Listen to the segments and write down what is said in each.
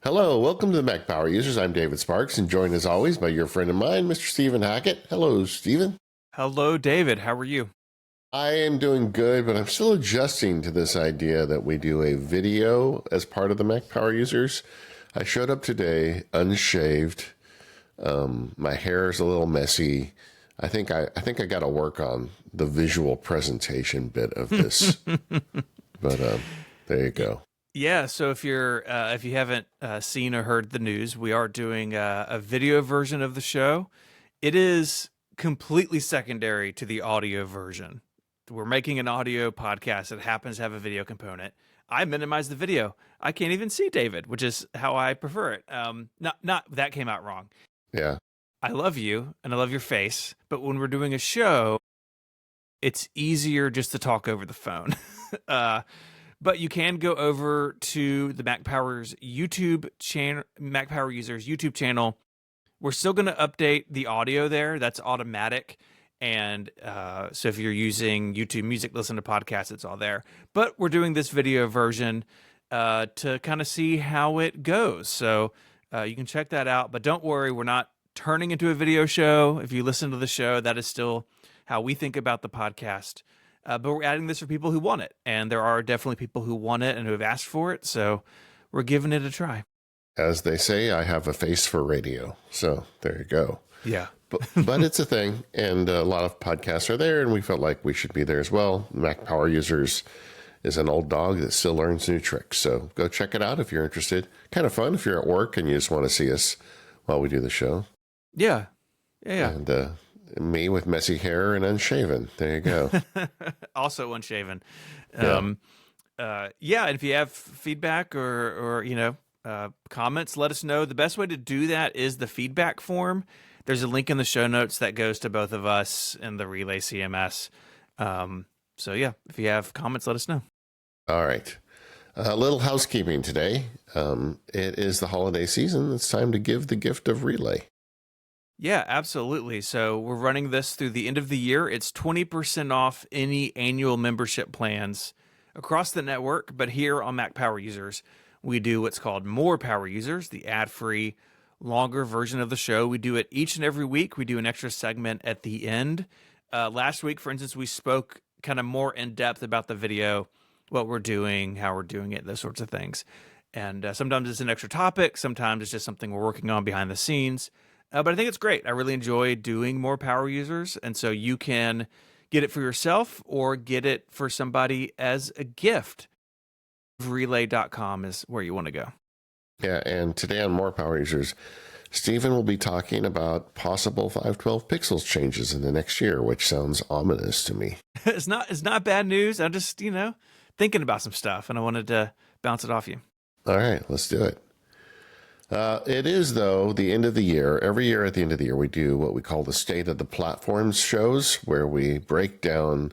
Hello, welcome to the Mac Power Users. I'm David Sparks, and joined as always by your friend of mine, Mr. Stephen Hackett. Hello, Stephen. Hello, David. How are you? I am doing good, but I'm still adjusting to this idea that we do a video as part of the Mac Power Users. I showed up today unshaved. My hair is a little messy. I think I got to work on the visual presentation bit of this. But there you go. Yeah, so if you haven't seen or heard the news, we are doing a video version of the show. It is completely secondary to the audio version. We're making an audio podcast that happens to have a video component. I minimize the video. I can't even see David, which is how I prefer it. Not that came out wrong. Yeah. I love you and I love your face, but when we're doing a show, it's easier just to talk over the phone. But you can go over to the Mac Power's YouTube channel, Mac Power Users YouTube channel. We're still going to update the audio there. That's automatic. And so if you're using YouTube Music, listen to podcasts, it's all there. But we're doing this video version to kind of see how it goes. So you can check that out. But don't worry, we're not turning into a video show. If you listen to the show, that is still how we think about the podcast. But we're adding this for people who want it. And there are definitely people who want it and who have asked for it. So we're giving it a try. As they say, I have a face for radio. So there you go. Yeah. but it's a thing. And a lot of podcasts are there. And we felt like we should be there as well. Mac Power Users is an old dog that still learns new tricks. So go check it out if you're interested. Kind of fun if you're at work and you just want to see us while we do the show. Yeah. Yeah. And me with messy hair and unshaven. There you go. Also unshaven. Yeah. And if you have feedback or comments, let us know. The best way to do that is the feedback form. There's a link in the show notes that goes to both of us in the Relay CMS. So yeah, if you have comments, let us know. All right. A little housekeeping today. It is the holiday season. It's time to give the gift of Relay. Yeah, absolutely. So we're running this through the end of the year. It's 20% off any annual membership plans across the network. But here on Mac Power Users, we do what's called More Power Users, the ad-free, longer version of the show. We do it each and every week. We do an extra segment at the end. Last week, for instance, we spoke kind of more in depth about the video, what we're doing, how we're doing it, those sorts of things. And sometimes it's an extra topic. Sometimes it's just something we're working on behind the scenes. But I think it's great. I really enjoy doing More Power Users. And so you can get it for yourself or get it for somebody as a gift. Relay.com is where you want to go. Yeah, and today on More Power Users, Stephen will be talking about possible 512 pixels changes in the next year, which sounds ominous to me. It's not bad news. I'm just, thinking about some stuff, and I wanted to bounce it off you. All right, let's do it. It is, though, the end of the year. Every year at the end of the year, we do what we call the State of the Platforms shows, where we break down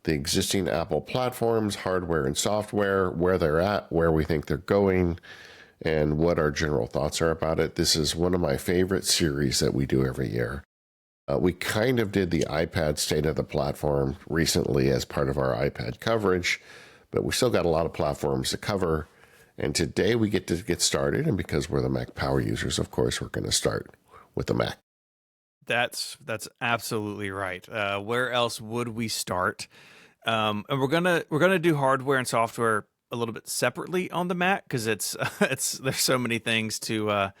the existing Apple platforms, hardware and software, where they're at, where we think they're going, and what our general thoughts are about it. This is one of my favorite series that we do every year. We kind of did the iPad State of the Platform recently as part of our iPad coverage, but we still got a lot of platforms to cover. And today we get to get started, and because we're the Mac Power Users, of course, we're going to start with the Mac. That's absolutely right. Where else would we start? And we're gonna do hardware and software a little bit separately on the Mac because there's so many things to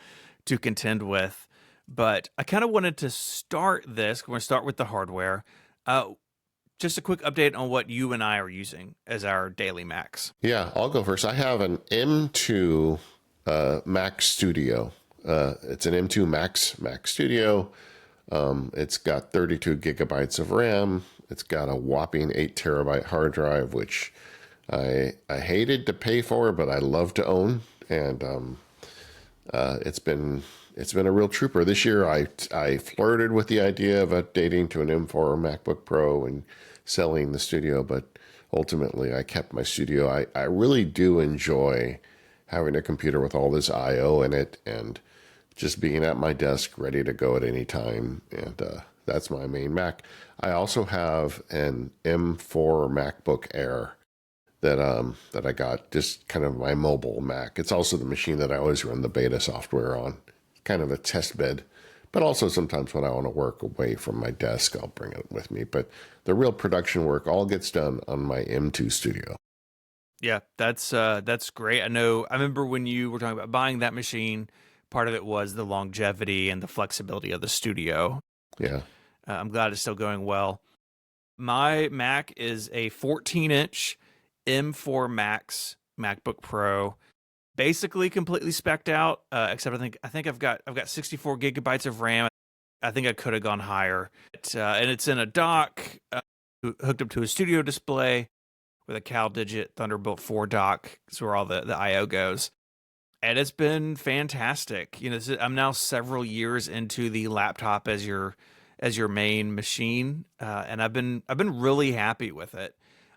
contend with. But I kind of wanted to start this. We're going to start with the hardware. Just a quick update on what you and I are using as our daily Macs. Yeah, I'll go first. I have an M2 Mac Studio. It's an M2 Mac Studio. It's got 32 gigabytes of RAM. It's got a whopping 8 terabyte hard drive, which I hated to pay for, but I love to own. And it's been a real trooper. This year, I flirted with the idea of updating to an M4 MacBook Pro and selling the Studio, but ultimately I kept my Studio. I really do enjoy having a computer with all this I/O in it and just being at my desk ready to go at any time. And that's my main Mac. I also have an M4 MacBook Air that I got, just kind of my mobile Mac. It's also the machine that I always run the beta software on, kind of a test bed. But also sometimes when I want to work away from my desk, I'll bring it with me. But the real production work all gets done on my M2 Studio. Yeah, that's great. I remember when you were talking about buying that machine, part of it was the longevity and the flexibility of the studio. Yeah. I'm glad it's still going well. My Mac is a 14-inch M4 Max MacBook Pro, basically completely spec'd out, except I think I've got 64 gigabytes of RAM. I think I could have gone higher. And it's in a dock hooked up to a studio display with a CalDigit Thunderbolt 4 dock. That's where all the I/O goes. And it's been fantastic. I'm now several years into the laptop as your main machine, and I've been really happy with it.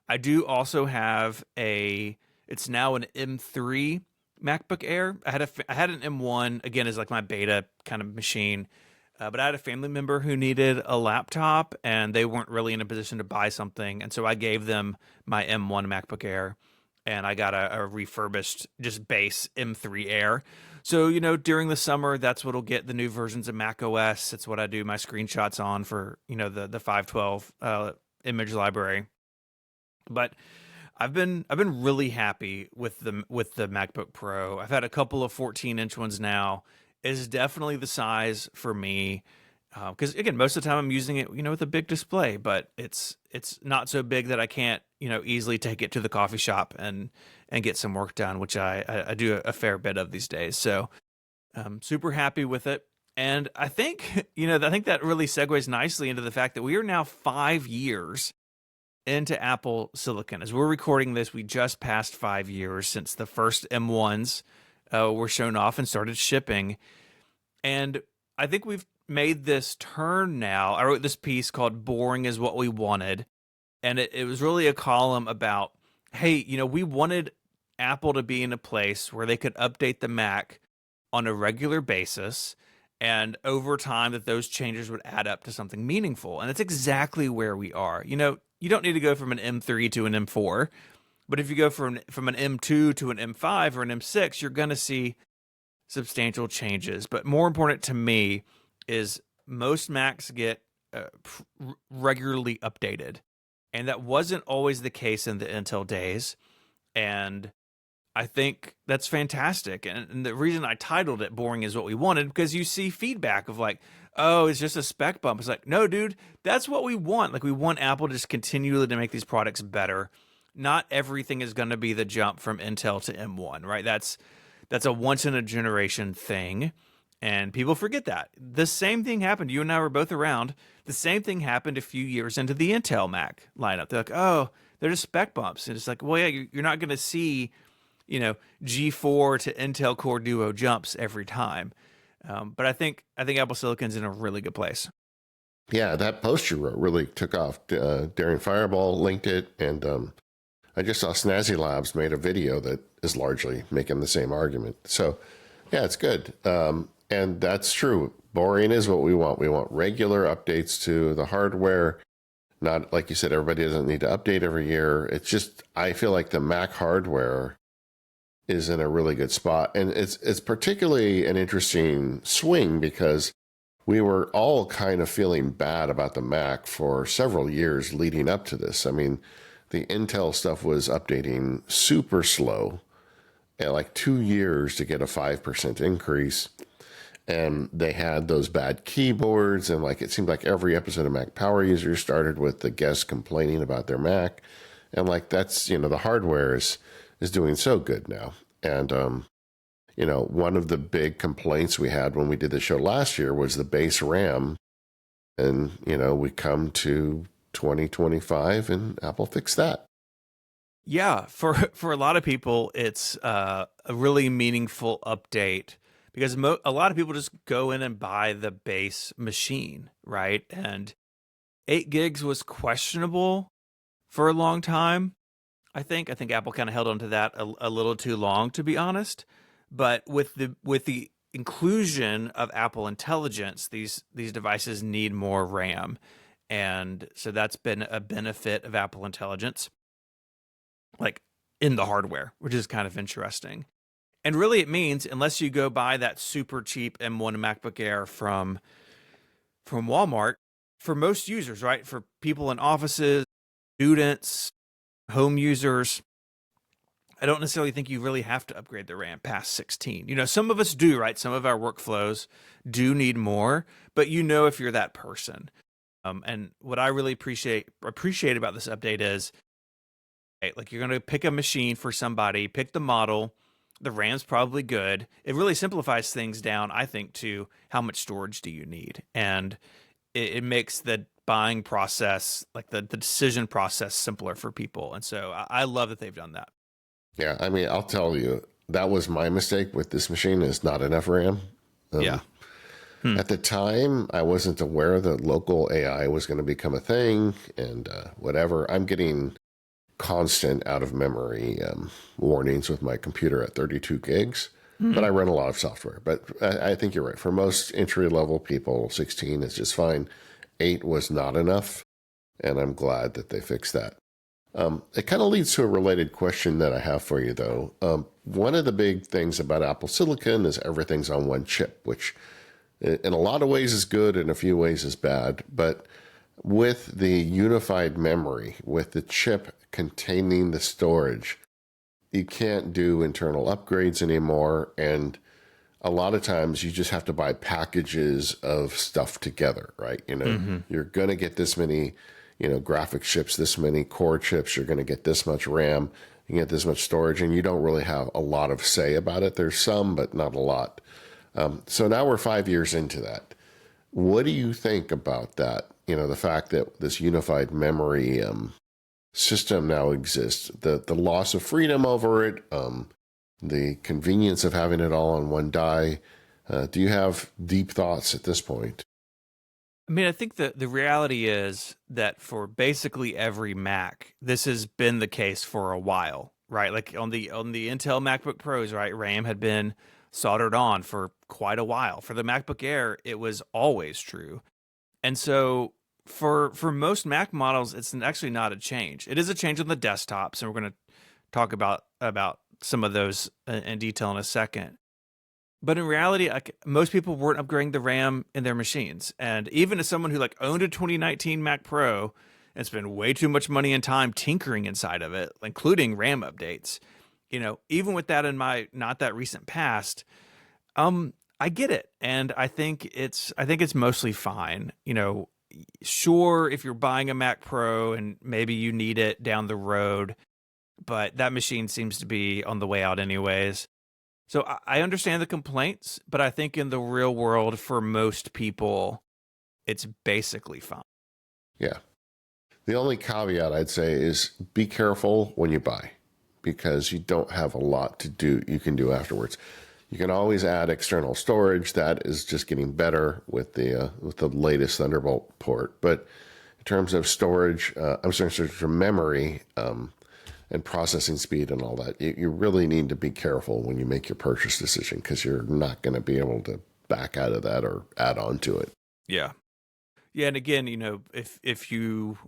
I do also have it's now an M3 MacBook Air. I had an M1 again as like my beta kind of machine, but I had a family member who needed a laptop and they weren't really in a position to buy something, and so I gave them my M1 MacBook Air, and I got a refurbished just base M3 Air. So, during the summer, that's what'll get the new versions of macOS. It's what I do my screenshots on for, the 512 image library. But I've been really happy with the MacBook Pro. I've had a couple of 14-inch ones now. It's definitely the size for me. Because again, most of the time I'm using it, with a big display, but it's not so big that I can't, easily take it to the coffee shop and get some work done, which I do a fair bit of these days. So I'm super happy with it. And I think, I think that really segues nicely into the fact that we are now 5 years into Apple Silicon. As we're recording this, we just passed 5 years since the first M1s were shown off and started shipping. And I think we've made this turn now. I wrote this piece called Boring is What We Wanted. And it was really a column about, hey, we wanted Apple to be in a place where they could update the Mac on a regular basis, and over time that those changes would add up to something meaningful. And that's exactly where we are. You don't need to go from an M3 to an M4, but if you go from an M2 to an M5 or an M6, you're going to see substantial changes. But more important to me is most Macs get regularly updated. And that wasn't always the case in the Intel days. And I think that's fantastic. And the reason I titled it Boring is What We Wanted, because you see feedback of like, oh, it's just a spec bump. It's like, no, dude, that's what we want. Like, we want Apple to just continually to make these products better. Not everything is going to be the jump from Intel to M1, right? That's a once in a generation thing. And people forget that. The same thing happened. You and I were both around. The same thing happened a few years into the Intel Mac lineup. They're like, oh, they're just spec bumps. And it's like, well, yeah, you're not going to see, G4 to Intel Core Duo jumps every time. But I think Apple Silicon's in a really good place. Yeah, that post you wrote really took off. Daring Fireball linked it, and I just saw Snazzy Labs made a video that is largely making the same argument. So, yeah, it's good. And that's true. Boring is what we want. We want regular updates to the hardware. Not, like you said, everybody doesn't need to update every year. It's just, I feel like the Mac hardware is in a really good spot. And it's particularly an interesting swing because we were all kind of feeling bad about the Mac for several years leading up to this. I mean, the Intel stuff was updating super slow, at like 2 years to get a 5% increase. And they had those bad keyboards, and like it seemed like every episode of Mac Power Users started with the guest complaining about their Mac. And like that's, the hardware is doing so good now. And one of the big complaints we had when we did the show last year was the base RAM. And, we come to 2025 and Apple fixed that. Yeah, for a lot of people, it's a really meaningful update because a lot of people just go in and buy the base machine, right? And 8 gigs was questionable for a long time. I think Apple kind of held on to that a little too long, to be honest. But with the inclusion of Apple Intelligence, these devices need more RAM, and so that's been a benefit of Apple Intelligence. Like in the hardware, which is kind of interesting. And really it means, unless you go buy that super cheap M1 MacBook Air from Walmart, for most users, right? For people in offices, students, home users, I don't necessarily think you really have to upgrade the RAM past 16. Some of us do, right? Some of our workflows do need more, but if you're that person. And what I really appreciate about this update is, right, like, you're going to pick a machine for somebody, pick the model, the RAM's probably good. It really simplifies things down, I think, to how much storage do you need. And it makes the buying process, like the decision process, simpler for people. And so I love that they've done that. Yeah, I mean, I'll tell you, that was my mistake with this machine, is not enough RAM. Yeah. At the time, I wasn't aware that local AI was going to become a thing and whatever. I'm getting constant out of memory warnings with my computer at 32 gigs, but I run a lot of software. But I think you're right. For most entry-level people, 16 is just fine. 8 was not enough, and I'm glad that they fixed that. It kind of leads to a related question that I have for you, though. One of the big things about Apple Silicon is everything's on one chip, which in a lot of ways is good, in a few ways is bad. But with the unified memory, with the chip containing the storage, you can't do internal upgrades anymore. And a lot of times you just have to buy packages of stuff together, right? You're going to get this many graphics chips, this many core chips, you're going to get this much RAM, you get this much storage, and you don't really have a lot of say about it. There's some, but not a lot. So now we're 5 years into that. What do you think about that? The fact that this unified memory system now exists, the loss of freedom over it, the convenience of having it all on one die. Do you have deep thoughts at this point? I mean, I think that the reality is that for basically every Mac, this has been the case for a while, right? Like on the Intel MacBook Pros, right? RAM had been soldered on for quite a while. For the MacBook Air, it was always true. And so for most Mac models, it's actually not a change. It is a change on the desktops, and we're going to talk about some of those in detail in a second. But in reality, most people weren't upgrading the RAM in their machines. And even as someone who owned a 2019 Mac Pro and spent way too much money and time tinkering inside of it, including RAM updates, even with that in my not that recent past, I get it. And I think it's mostly fine. Sure, if you're buying a Mac Pro and maybe you need it down the road, but that machine seems to be on the way out anyways. So I understand the complaints, but I think in the real world, for most people, it's basically fine. Yeah. The only caveat I'd say is be careful when you buy, because you don't have a lot you can do afterwards. You can always add external storage. That is just getting better with the latest Thunderbolt port. But in terms of storage, memory, and processing speed and all that, you really need to be careful when you make your purchase decision, because you're not going to be able to back out of that or add on to it. Yeah. Yeah. And again, if you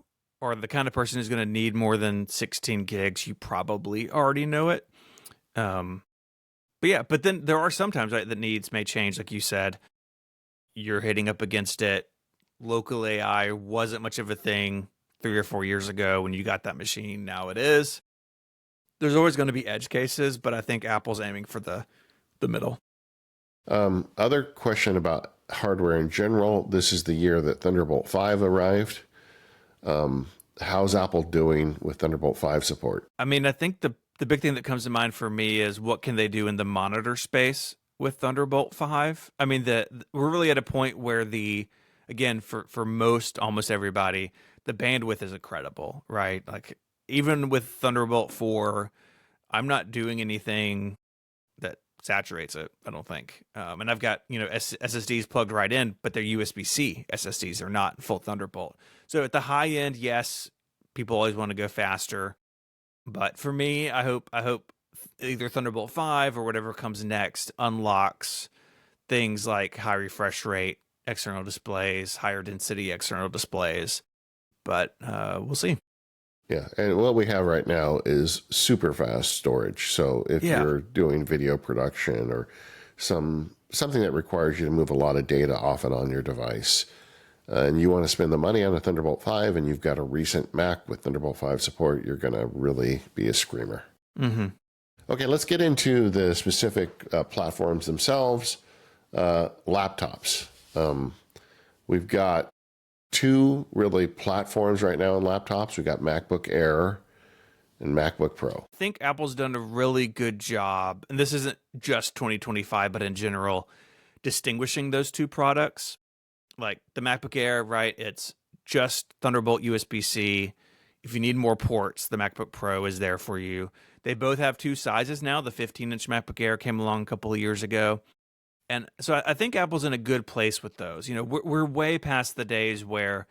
are the kind of person who's going to need more than 16 gigs, you probably already know it. But then there are sometimes, right, that needs may change. Like you said, you're hitting up against it. Local AI wasn't much of a thing 3 or 4 years ago when you got that machine. Now it is. There's always going to be edge cases, but I think Apple's aiming for the middle. Other question about hardware in general. This is the year that Thunderbolt 5 arrived. How's Apple doing with Thunderbolt 5 support? I mean, I think the big thing that comes to mind for me is what can they do in the monitor space with Thunderbolt 5? I mean, we're really at a point where again, for almost everybody, the bandwidth is incredible, right? Like, even with Thunderbolt 4, I'm not doing anything that saturates it, I don't think. And I've got, SSDs plugged right in, but they're USB-C SSDs. They're not full Thunderbolt. So at the high end, yes, people always want to go faster. But for me, I hope either Thunderbolt 5 or whatever comes next unlocks things like high refresh rate external displays, higher density external displays. But we'll see. Yeah, and what we have right now is super fast storage. So if Yeah. you're doing video production or something that requires you to move a lot of data off and on your device, and you want to spend the money on a Thunderbolt 5 and you've got a recent Mac with Thunderbolt 5 support, you're going to really be a screamer. Mm-hmm. Okay, let's get into the specific platforms themselves. Laptops. We've got two really platforms right now in laptops. We've got MacBook Air and MacBook Pro. I think Apple's done a really good job, and this isn't just 2025, but in general, distinguishing those two products. Like the MacBook Air, right? It's just Thunderbolt USB-C. If you need more ports, the MacBook Pro is there for you. They both have two sizes now. The 15-inch MacBook Air came along a couple of years ago. And so I think Apple's in a good place with those. You know, we're way past the days where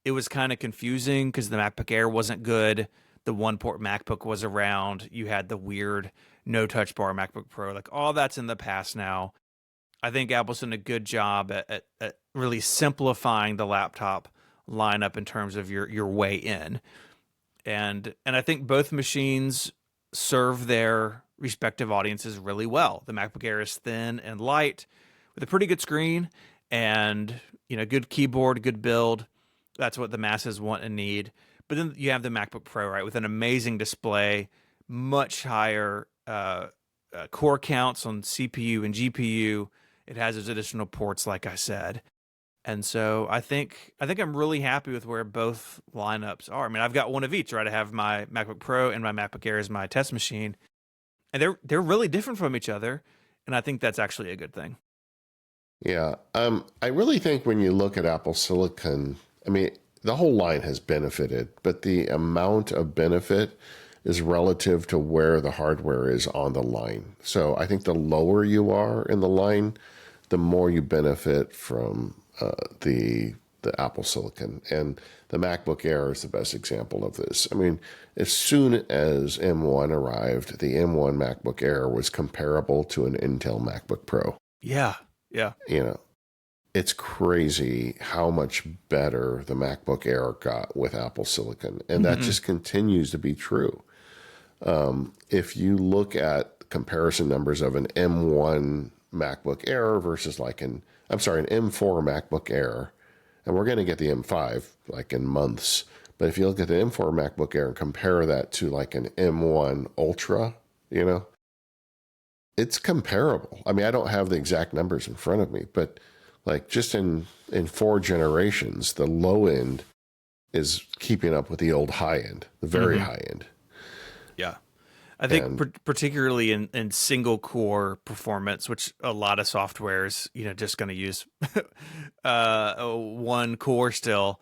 it was kind of confusing because the MacBook Air wasn't good. The one-port MacBook was around. You had the weird no-touch bar MacBook Pro. Like, all that's in the past now. I think Apple's done a good job at really simplifying the laptop lineup in terms of your way in. And I think both machines serve their respective audiences really well. The MacBook Air is thin and light with a pretty good screen and, you know, good keyboard, good build. That's what the masses want and need. But then you have the MacBook Pro, right, with an amazing display, much higher core counts on CPU and GPU. It has those additional ports, like I said. And so I think I'm really happy with where both lineups are. I mean, I've got one of each, right? I have my MacBook Pro and my MacBook Air as my test machine. And they're really different from each other. And I think that's actually a good thing. Yeah. I really think when you look at Apple Silicon, I mean, the whole line has benefited, but the amount of benefit is relative to where the hardware is on the line. So I think the lower you are in the line, the more you benefit from the Apple Silicon. And the MacBook Air is the best example of this. I mean, as soon as M1 arrived, the M1 MacBook Air was comparable to an Intel MacBook Pro. Yeah, yeah. You know, it's crazy how much better the MacBook Air got with Apple Silicon. And that just continues to be true. If you look at comparison numbers of an M1 MacBook Air versus like an M4 MacBook Air, and we're going to get the M5 like in months, but if you look at the M4 MacBook Air and compare that to like an M1 Ultra, you know, it's comparable. I mean, I don't have the exact numbers in front of me, but like just in 4 generations, the low end is keeping up with the old high end, the very high end. Yeah. I think particularly in single core performance, which a lot of software is, you know, just going to use one core still.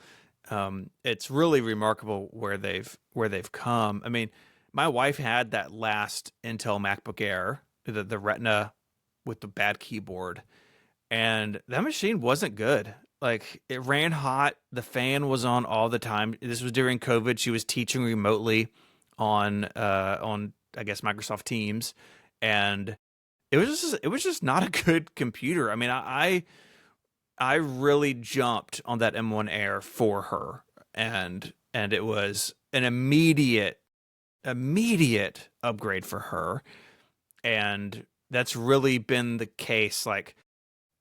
It's really remarkable where they've come. I mean, my wife had that last Intel MacBook Air, the Retina with the bad keyboard, and that machine wasn't good. Like, it ran hot. The fan was on all the time. This was during COVID. She was teaching remotely on I guess Microsoft Teams, and it was just not a good computer. I mean, I really jumped on that M1 Air for her, and it was an immediate upgrade for her, and that's really been the case. Like,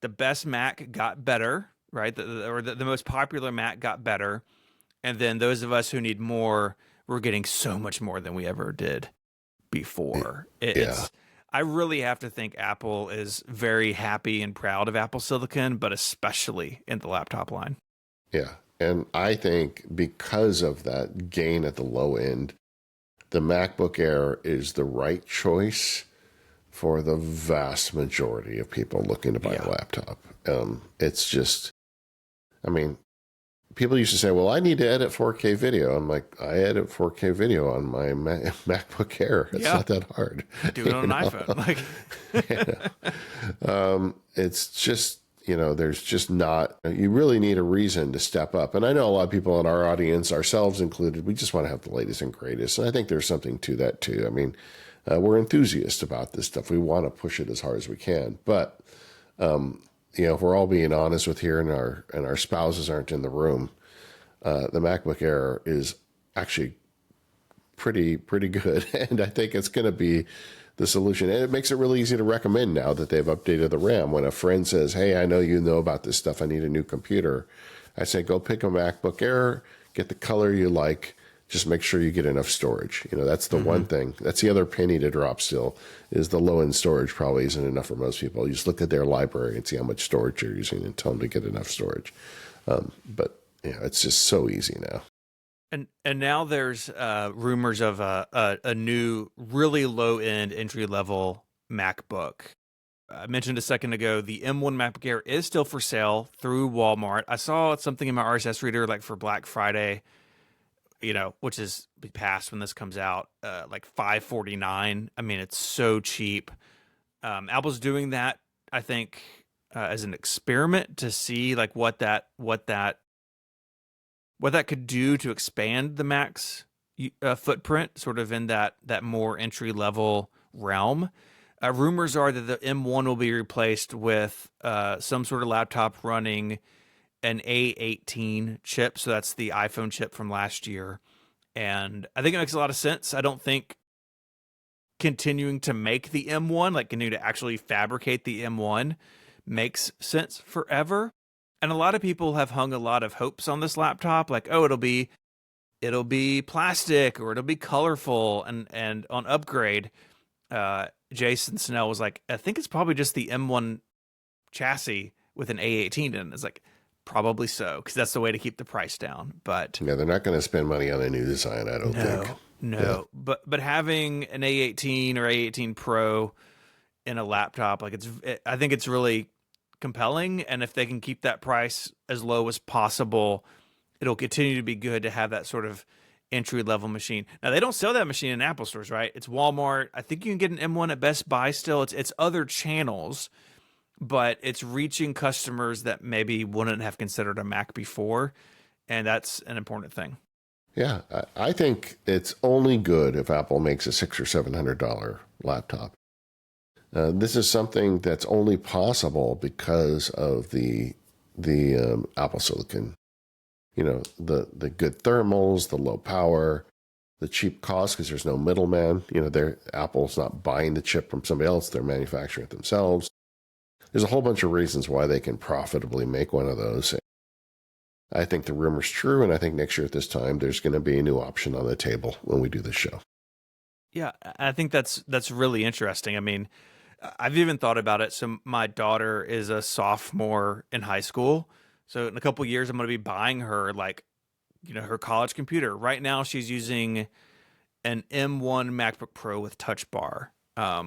the best Mac got better, right? The most popular Mac got better, and then those of us who need more, we're getting so much more than we ever did before. I really have to think Apple is very happy and proud of Apple Silicon, but especially in the laptop line. Yeah. And I think because of that gain at the low end, the MacBook Air is the right choice for the vast majority of people looking to buy a laptop. It's just, I mean, people used to say, well, I need to edit 4K video. I'm like, I edit 4K video on my MacBook Air. It's not that hard. Do it on an iPhone. Like, it's just, you know, there's just not, you really need a reason to step up. And I know a lot of people in our audience, ourselves included, we just want to have the latest and greatest. And I think there's something to that too. I mean, we're enthusiasts about this stuff. We want to push it as hard as we can. But, you know, if we're all being honest with here and our spouses aren't in the room, the MacBook Air is actually pretty good, and I think it's going to be the solution. And it makes it really easy to recommend now that they've updated the RAM. When a friend says, "Hey, I know you know about this stuff. I need a new computer," I say, "Go pick a MacBook Air, get the color you like. Just make sure you get enough storage." That's the one thing. That's the other penny to drop still, is the low-end storage probably isn't enough for most people. You just look at their library and see how much storage you're using and tell them to get enough storage. But it's just so easy now. And now there's rumors of a new, really low-end, entry-level MacBook. I mentioned a second ago, the M1 MacBook Air is still for sale through Walmart. I saw something in my RSS reader like for Black Friday, which is past when this comes out, like $549. I mean, it's so cheap. Apple's doing that, I think, as an experiment to see like what that could do to expand the Mac's footprint, sort of in that more entry level realm. Rumors are that the M1 will be replaced with some sort of laptop running an A18 chip. So that's the iPhone chip from last year. And I think it makes a lot of sense. I don't think continuing to make the M1, like continue to actually fabricate the M1, makes sense forever. And a lot of people have hung a lot of hopes on this laptop, like, oh, it'll be plastic or it'll be colorful. And on Upgrade, Jason Snell was like, I think it's probably just the M1 chassis with an A18 in it. It's like, probably so, because that's the way to keep the price down. But yeah, they're not going to spend money on a new design, I don't think. No. Yeah. But having an A18 or A18 Pro in a laptop, like I think it's really compelling. And if they can keep that price as low as possible, it'll continue to be good to have that sort of entry level machine. Now, they don't sell that machine in Apple stores, right? It's Walmart. I think you can get an M1 at Best Buy still. It's other channels, but it's reaching customers that maybe wouldn't have considered a Mac before. And that's an important thing. Yeah, I think it's only good if Apple makes a $600 or $700 laptop. This is something that's only possible because of the Apple Silicon. The good thermals, the low power, the cheap cost because there's no middleman. Apple's not buying the chip from somebody else; they're manufacturing it themselves. There's a whole bunch of reasons why they can profitably make one of those. I think the rumor's true, and I think next year at this time, there's going to be a new option on the table when we do this show. Yeah, I think that's really interesting. I mean, I've even thought about it. So my daughter is a sophomore in high school. So in a couple of years, I'm going to be buying her her college computer. Right now, she's using an M1 MacBook Pro with Touch Bar,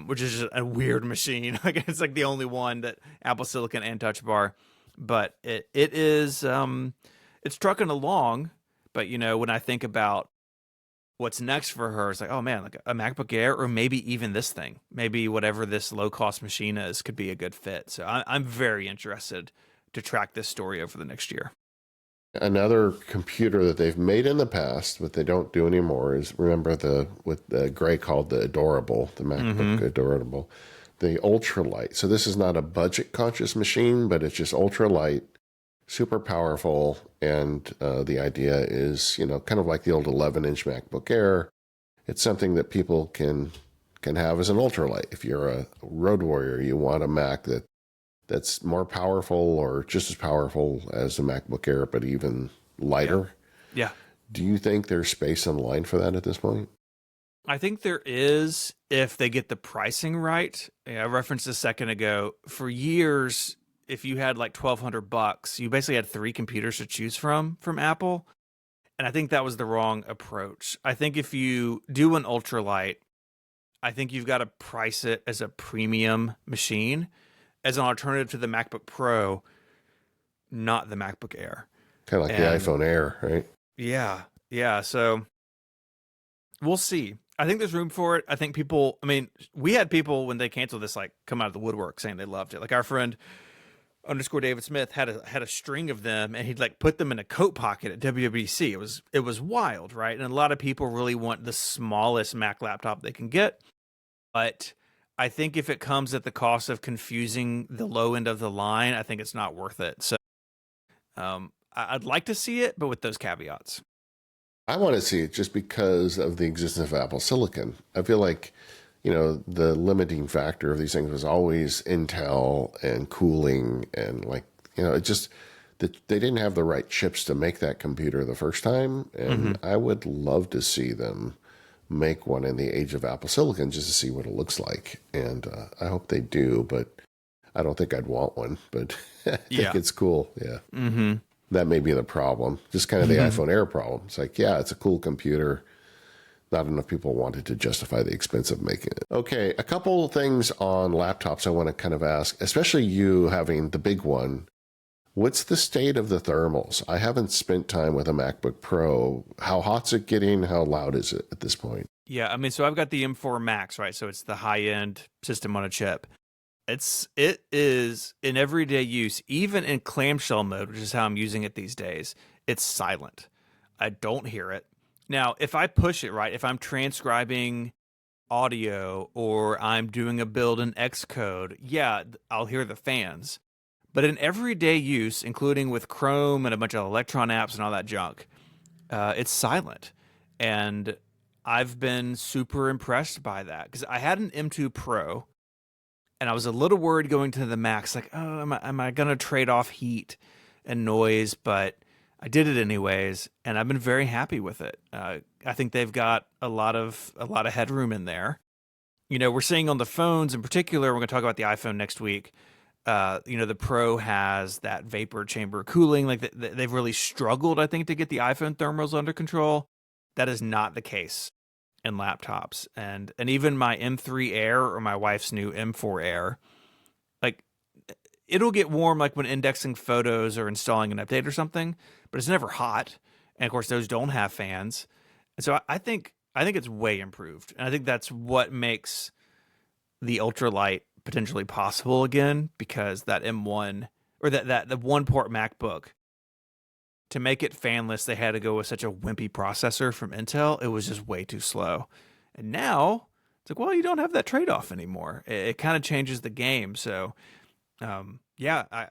which is just a weird machine. Like it's like the only one that Apple Silicon and Touch Bar. But it is it's trucking along. But when I think about what's next for her, it's like, oh man, like a MacBook Air, or maybe even this thing, maybe whatever this low cost machine is, could be a good fit. So I'm very interested to track this story over the next year. Another computer that they've made in the past, but they don't do anymore, is remember what Gray called the Adorable, the MacBook Adorable, the ultralight. So this is not a budget conscious machine, but it's just ultralight, super powerful. And the idea is, kind of like the old 11-inch MacBook Air. It's something that people can have as an ultralight. If you're a road warrior, you want a Mac that's more powerful or just as powerful as the MacBook Air, but even lighter. Yeah. Do you think there's space in line for that at this point? I think there is, if they get the pricing right. I referenced a second ago, for years, if you had like $1,200, you basically had 3 computers to choose from Apple. And I think that was the wrong approach. I think if you do an ultralight, I think you've got to price it as a premium machine, as an alternative to the MacBook Pro, not the MacBook Air. Kind of like the iPhone Air, right? Yeah. So we'll see. I think there's room for it. I think we had people when they canceled this, like, come out of the woodwork saying they loved it. Like our friend _David Smith had a string of them, and he'd like put them in a coat pocket at WWDC. It was wild, right? And a lot of people really want the smallest Mac laptop they can get. But I think if it comes at the cost of confusing the low end of the line, I think it's not worth it. So I'd like to see it, but with those caveats. I want to see it just because of the existence of Apple Silicon. I feel like, the limiting factor of these things was always Intel and cooling and it just that they didn't have the right chips to make that computer the first time. And I would love to see them make one in the age of Apple Silicon just to see what it looks like. And I hope they do, but I don't think I'd want one, but I think it's cool. Yeah. Mm-hmm. That may be the problem. Just kind of the iPhone Air problem. It's like, yeah, it's a cool computer. Not enough people wanted to justify the expense of making it. Okay, a couple things on laptops I want to kind of ask, especially you having the big one. What's the state of the thermals? I haven't spent time with a MacBook Pro. How hot's it getting? How loud is it at this point? Yeah, I mean, so I've got the M4 Max, right? So it's the high-end system on a chip. It is in everyday use, even in clamshell mode, which is how I'm using it these days. It's silent. I don't hear it. Now, if I push it, right, if I'm transcribing audio or I'm doing a build in Xcode, yeah, I'll hear the fans. But in everyday use, including with Chrome and a bunch of Electron apps and all that junk, it's silent. And I've been super impressed by that because I had an M2 Pro and I was a little worried going to the Max, like, oh, am I going to trade off heat and noise? But I did it anyways, and I've been very happy with it. I think they've got a lot of headroom in there. We're seeing on the phones in particular. We're going to talk about the iPhone next week. The Pro has that vapor chamber cooling. Like they've really struggled, I think, to get the iPhone thermals under control. That is not the case in laptops, and even my M3 Air or my wife's new M4 Air, like it'll get warm like when indexing photos or installing an update or something, but it's never hot. And of course, those don't have fans. And so I think it's way improved. And I think that's what makes the ultralight potentially possible again, because that M1 or the one port MacBook, to make it fanless, they had to go with such a wimpy processor from Intel. It was just way too slow. And now it's like, well, you don't have that trade-off anymore. It kind of changes the game. So yeah, I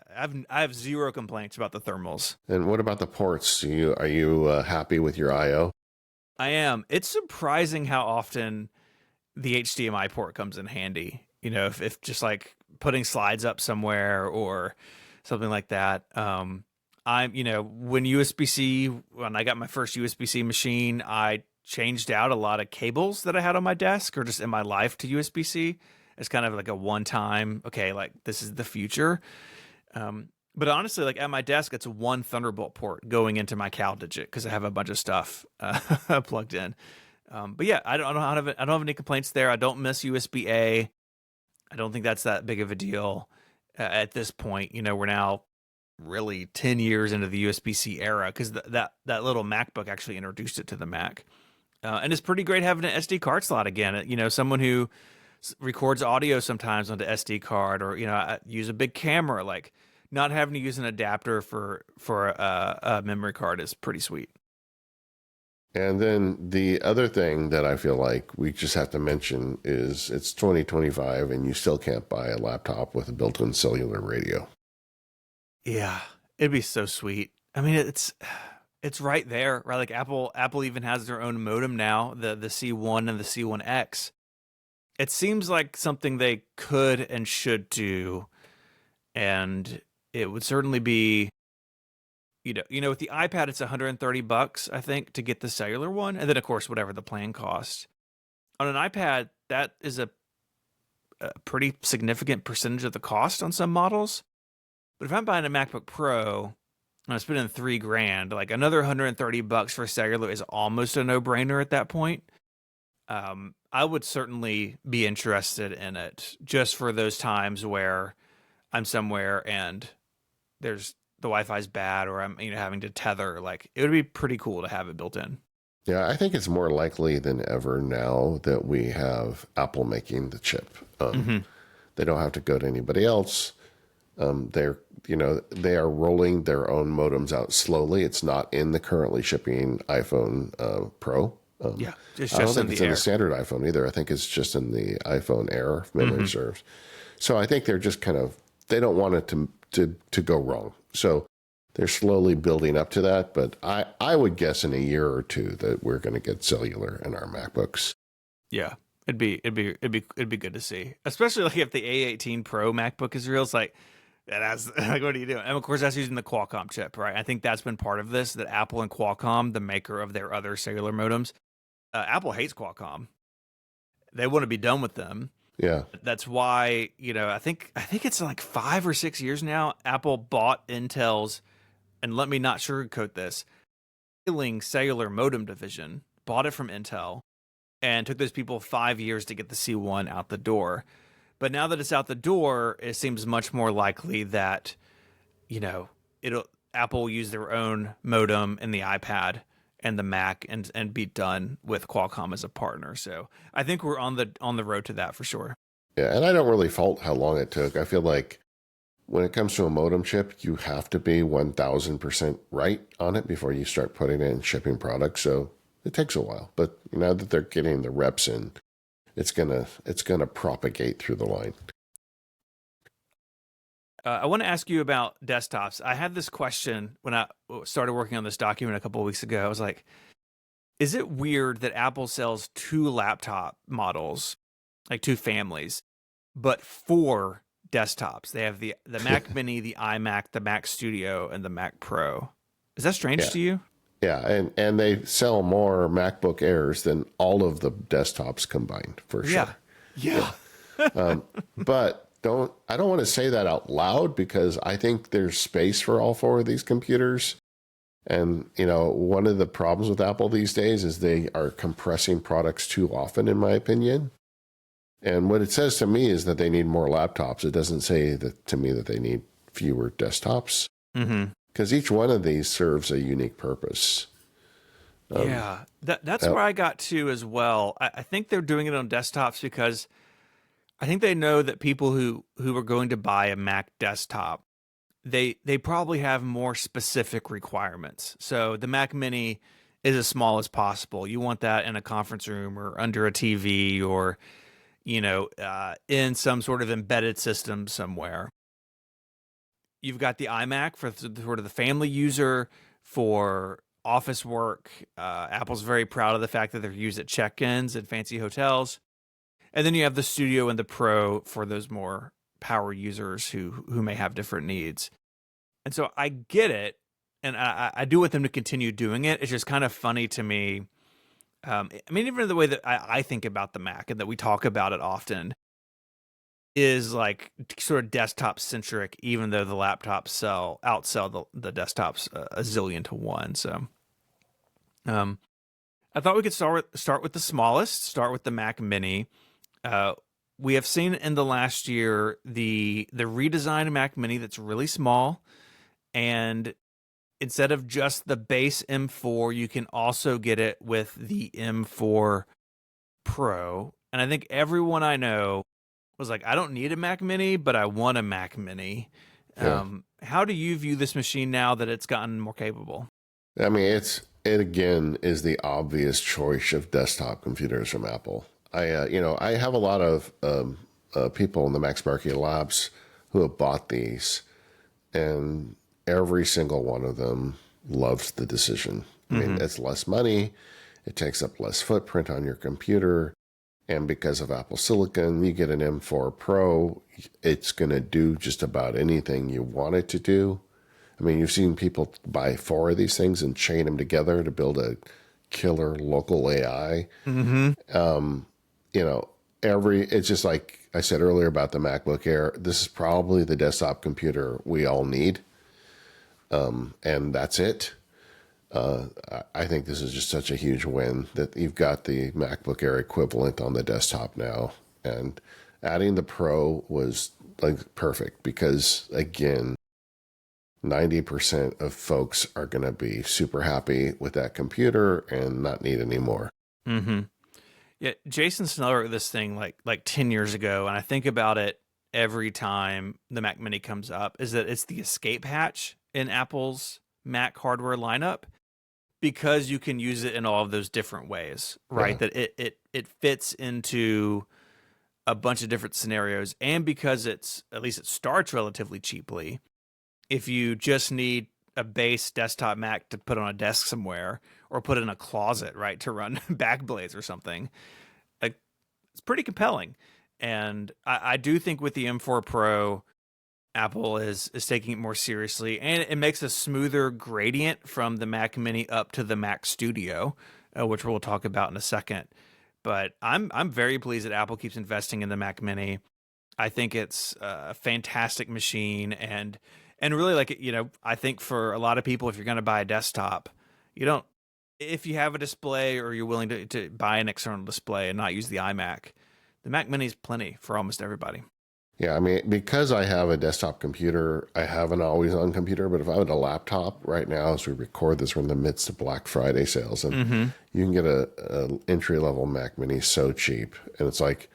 have zero complaints about the thermals. And what about the ports? Are you happy with your I/O? I am. It's surprising how often the HDMI port comes in handy. If just like putting slides up somewhere or something like that. When I got my first USB-C machine, I changed out a lot of cables that I had on my desk or just in my life to USB-C. It's kind of like a one-time, okay, like this is the future. But honestly, like at my desk, it's one Thunderbolt port going into my CalDigit because I have a bunch of stuff plugged in. But yeah, I don't have any complaints there. I don't miss USB-A. I don't think that's that big of a deal at this point. We're now really 10 years into the USB-C era because that little MacBook actually introduced it to the Mac. And it's pretty great having an SD card slot again. Someone who records audio sometimes onto SD card, or I use a big camera, like not having to use an adapter for a memory card is pretty sweet. And then the other thing that I feel like we just have to mention is it's 2025 and you still can't buy a laptop with a built-in cellular radio. Yeah, it'd be so sweet. I mean, it's right there, right? Like Apple even has their own modem now, the C1 and the C1X. It seems like something they could and should do, and it would certainly be, with the iPad, it's $130, I think, to get the cellular one, and then of course whatever the plan costs. On an iPad, that is a pretty significant percentage of the cost on some models. But if I'm buying a MacBook Pro and I'm spending $3,000, like another $130 for cellular is almost a no-brainer at that point. I would certainly be interested in it just for those times where I'm somewhere and the Wi-Fi's bad, or I'm having to tether. Like, it would be pretty cool to have it built in. Yeah, I think it's more likely than ever now that we have Apple making the chip. They don't have to go to anybody else. They are rolling their own modems out slowly. It's not in the currently shipping iPhone Pro. Yeah, I don't think it's in the standard iPhone either. I think it's just in the iPhone Air, if memory serves. So I think they're just they don't want it to go wrong. So they're slowly building up to that. But I would guess in a year or two that we're going to get cellular in our MacBooks. Yeah, it'd be good to see, especially like if the A18 Pro MacBook is real. It's like that has like, what are you doing? And of course, that's using the Qualcomm chip, right? I think that's been part of this. That Apple and Qualcomm, the maker of their other cellular modems, Apple hates Qualcomm. They want to be done with them. Yeah, That's why, I think it's like 5 or 6 years now. Apple bought Intel's, and let me not sugarcoat this, failing cellular modem division. Bought it from Intel, and took those people 5 years to get the C1 out the door. But now that it's out the door, it seems much more likely that, Apple will use their own modem in the iPad and the Mac and be done with Qualcomm as a partner. So I think we're on the road to that for sure. yeah, and I don't really fault how long it took. I feel like when it comes to a modem chip, you have to be 1000% right on it before you start putting it in shipping products. So it takes a while, but now that they're getting the reps in, it's gonna propagate through the line. I want to ask you about desktops. I had this question when I started working on this document a couple of weeks ago. I was like, is it weird that Apple sells 2 laptop models, like 2 families, but 4 desktops? They have the Mac Mini, the iMac, the Mac Studio, and the Mac Pro. Is that strange to you? Yeah, and they sell more MacBook Airs than all of the desktops combined, for sure. Yeah. But I don't want to say that out loud because I think there's space for all 4 of these computers. And, one of the problems with Apple these days is they are compressing products too often, in my opinion. And what it says to me is that they need more laptops. It doesn't say to me that they need fewer desktops. Mm-hmm. Because each one of these serves a unique purpose. That's where I got to as well. I think they're doing it on desktops because I think they know that people who are going to buy a Mac desktop, they probably have more specific requirements. So the Mac Mini is as small as possible. You want that in a conference room or under a TV or, in some sort of embedded system somewhere. You've got the iMac for sort of the family user, for office work. Apple's very proud of the fact that they're used at check-ins at fancy hotels. And then you have the Studio and the Pro for those more power users who may have different needs. And so I get it, and I do want them to continue doing it. It's just kind of funny to me. Even the way that I think about the Mac and that we talk about it often is like sort of desktop centric, even though the laptops outsell the desktops a zillion to one. So, I thought we could start with the smallest, start with the Mac Mini. We have seen in the last year the redesigned Mac Mini that's really small, and instead of just the base M4, you can also get it with the M4 Pro. And I think everyone I know was like, I don't need a Mac Mini, but I want a Mac Mini. Yeah. How do you view this machine now that it's gotten more capable? I mean, it again is the obvious choice of desktop computers from Apple. I have a lot of people in the Mac Sparky Labs who have bought these, and every single one of them loves the decision. I mean, it's less money, it takes up less footprint on your computer, and because of Apple Silicon, you get an M4 Pro. It's going to do just about anything you want it to do. I mean, you've seen people buy 4 of these things and chain them together to build a killer local AI. It's just like I said earlier about the MacBook Air. This is probably the desktop computer we all need. And that's it. I think this is just such a huge win that you've got the MacBook Air equivalent on the desktop now. And adding the Pro was like perfect because, again, 90% of folks are going to be super happy with that computer and not need any more. Mm-hmm. Yeah, Jason Snell wrote this thing like 10 years ago, and I think about it every time the Mac Mini comes up, is that it's the escape hatch in Apple's Mac hardware lineup because you can use it in all of those different ways, right? Yeah. That it fits into a bunch of different scenarios, and because it starts relatively cheaply. If you just need a base desktop Mac to put on a desk somewhere or put in a closet, right, to run Backblaze or something. Like, it's pretty compelling. And I do think with the M4 Pro, Apple is taking it more seriously, and it makes a smoother gradient from the Mac Mini up to the Mac Studio, which we'll talk about in a second. But I'm very pleased that Apple keeps investing in the Mac Mini. I think it's a fantastic machine, and really, like, you know, I think for a lot of people, if you're going to buy a desktop, you don't, if you have a display or you're willing to buy an external display and not use the iMac, the Mac Mini is plenty for almost everybody. Yeah, I mean, because I have a desktop computer, I have an always-on computer, but if I had a laptop right now, as we record this, we're in the midst of Black Friday sales, and you can get a entry-level Mac Mini so cheap. And it's like,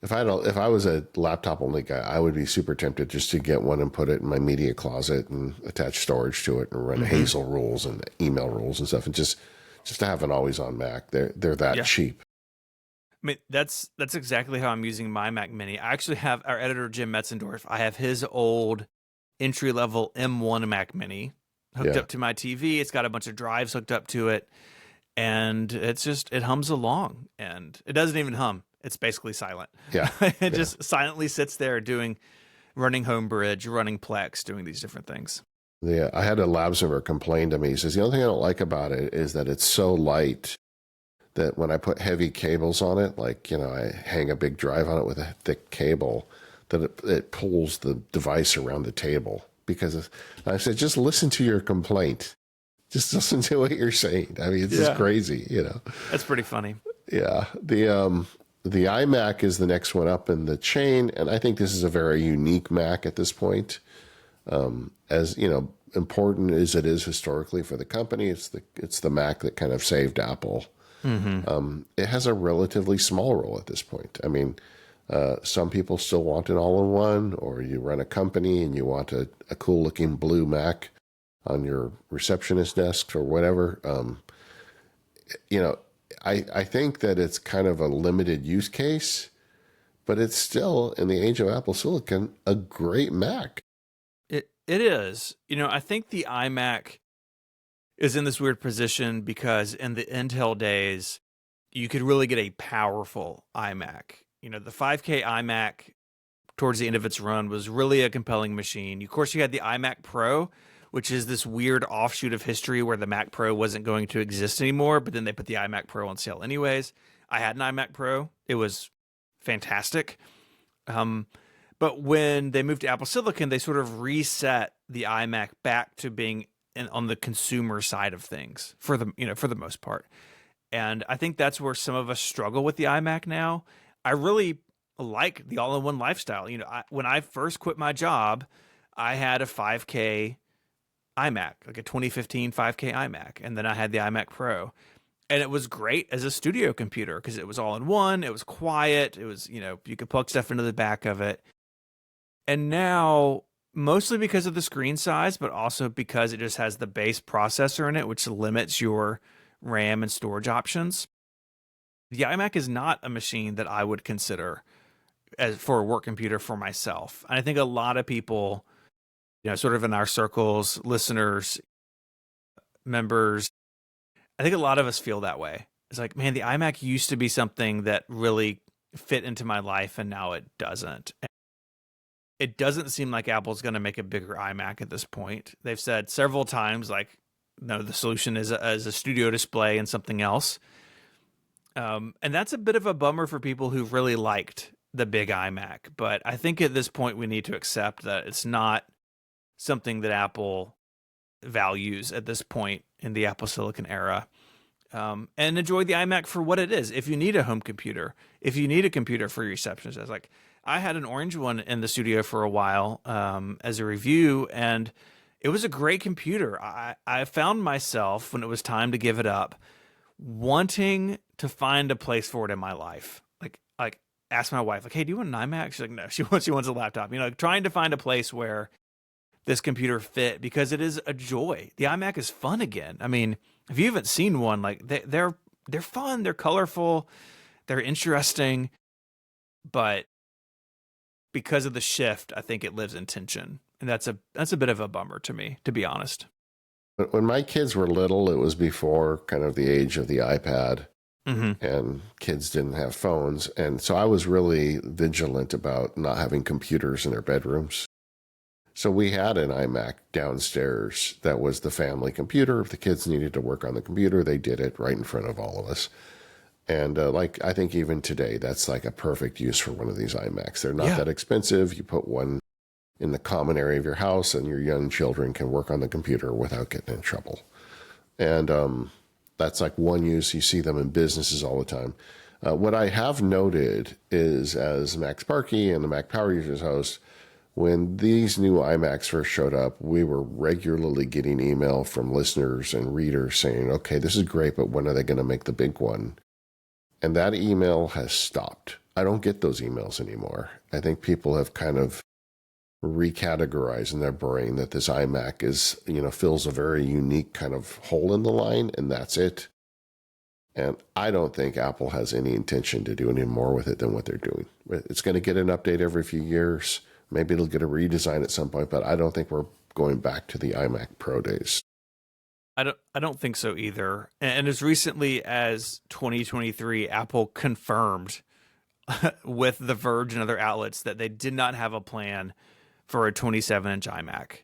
if I was a laptop-only guy, I would be super tempted just to get one and put it in my media closet and attach storage to it and run Hazel rules and email rules and stuff, and just to have an always-on Mac. They're that cheap. I mean, that's exactly how I'm using my Mac Mini. I actually have our editor, Jim Metzendorf. I have his old entry-level M1 Mac Mini hooked up to my TV. It's got a bunch of drives hooked up to it. And it hums along. And it doesn't even hum. It's basically silent. Yeah. It just silently sits there running Homebridge, running Plex, doing these different things. Yeah, I had a labs member complain to me. He says, the only thing I don't like about it is that it's so light that when I put heavy cables on it, like, you know, I hang a big drive on it with a thick cable, that it pulls the device around the table. Because I said, just listen to your complaint. Just listen to what you're saying. I mean, it's just crazy, you know. That's pretty funny. Yeah. The iMac is the next one up in the chain, and I think this is a very unique Mac at this point. As you know, important as it is historically for the company, it's the Mac that kind of saved Apple. It has a relatively small role at this point. I mean, some people still want an all-in-one, or you run a company and you want a cool-looking blue Mac on your receptionist desk or whatever. You know, I think that it's kind of a limited use case, but it's still, in the age of Apple Silicon, a great Mac. It is. You know, I think the iMac is in this weird position because in the Intel days, you could really get a powerful iMac. You know, the 5K iMac towards the end of its run was really a compelling machine. Of course, you had the iMac Pro, which is this weird offshoot of history where the Mac Pro wasn't going to exist anymore, but then they put the iMac Pro on sale anyways. I had an iMac Pro. It was fantastic. But when they moved to Apple Silicon, they sort of reset the iMac back to being on the consumer side of things for the most part. And I think that's where some of us struggle with the iMac now. I really like the all-in-one lifestyle. You know, when I first quit my job, I had a 5K iMac, like a 2015 5K iMac, and then I had the iMac Pro. And it was great as a studio computer because it was all in one, it was quiet, it was, you know, you could plug stuff into the back of it. And now, mostly because of the screen size, but also because it just has the base processor in it, which limits your RAM and storage options, the iMac is not a machine that I would consider as for a work computer for myself. And I think a lot of people, you know, sort of in our circles, listeners, members, I think a lot of us feel that way. It's like, man, the iMac used to be something that really fit into my life, and now it doesn't. It doesn't seem like Apple's going to make a bigger iMac at this point. They've said several times, like, no, the solution is a studio display and something else. And that's a bit of a bummer for people who really liked the big iMac. But I think at this point we need to accept that it's not something that Apple values at this point in the Apple Silicon era. And enjoy the iMac for what it is. If you need a home computer, if you need a computer for your receptionist, I was like, I had an orange one in the studio for a while as a review, and it was a great computer. I found myself, when it was time to give it up, wanting to find a place for it in my life. Like ask my wife, like, hey, do you want an iMac? She's like, no, she wants a laptop. You know, like trying to find a place where this computer fit, because it is a joy. The iMac is fun again. I mean, if you haven't seen one, like they're fun, they're colorful, they're interesting, but because of the shift, I think it lives in tension, and that's a bit of a bummer to me, to be honest. But when my kids were little, it was before kind of the age of the iPad, Mm-hmm. and kids didn't have phones. And so I was really vigilant about not having computers in their bedrooms. So we had an iMac downstairs that was the family computer. If the kids needed to work on the computer, they did it right in front of all of us. And like, I think even today, that's like a perfect use for one of these iMacs. They're not that expensive. You put one in the common area of your house, and your young children can work on the computer without getting in trouble. And that's like one use. You see them in businesses all the time. What I have noted is, as Mac Sparky and the Mac Power Users host, when these new iMacs first showed up, we were regularly getting email from listeners and readers saying, okay, this is great, but when are they going to make the big one? And that email has stopped. I don't get those emails anymore. I think people have kind of recategorized in their brain that this iMac is, fills a very unique kind of hole in the line, and that's it. And I don't think Apple has any intention to do any more with it than what they're doing. It's going to get an update every few years. Maybe it'll get a redesign at some point, but I don't think we're going back to the iMac Pro days. I don't think so either. And as recently as 2023, Apple confirmed with The Verge and other outlets that they did not have a plan for a 27-inch iMac.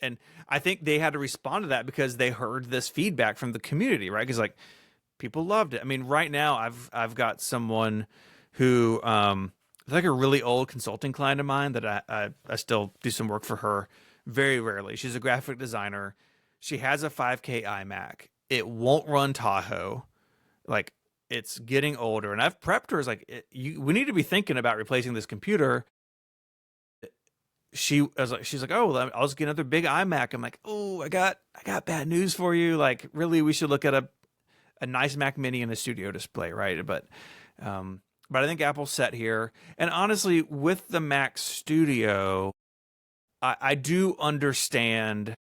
And I think they had to respond to that because they heard this feedback from the community, right? Because like people loved it. I mean, right now I've got someone who like a really old consulting client of mine that I still do some work for her very rarely. She's a graphic designer. She has a 5K iMac. It won't run Tahoe. Like, it's getting older. And I've prepped her as like, we need to be thinking about replacing this computer. She's like, oh, I'll just get another big iMac. I'm like, oh, I got bad news for you. Like, really, we should look at a nice Mac Mini and a studio display, right? But I think Apple's set here. And honestly, with the Mac Studio, I do understand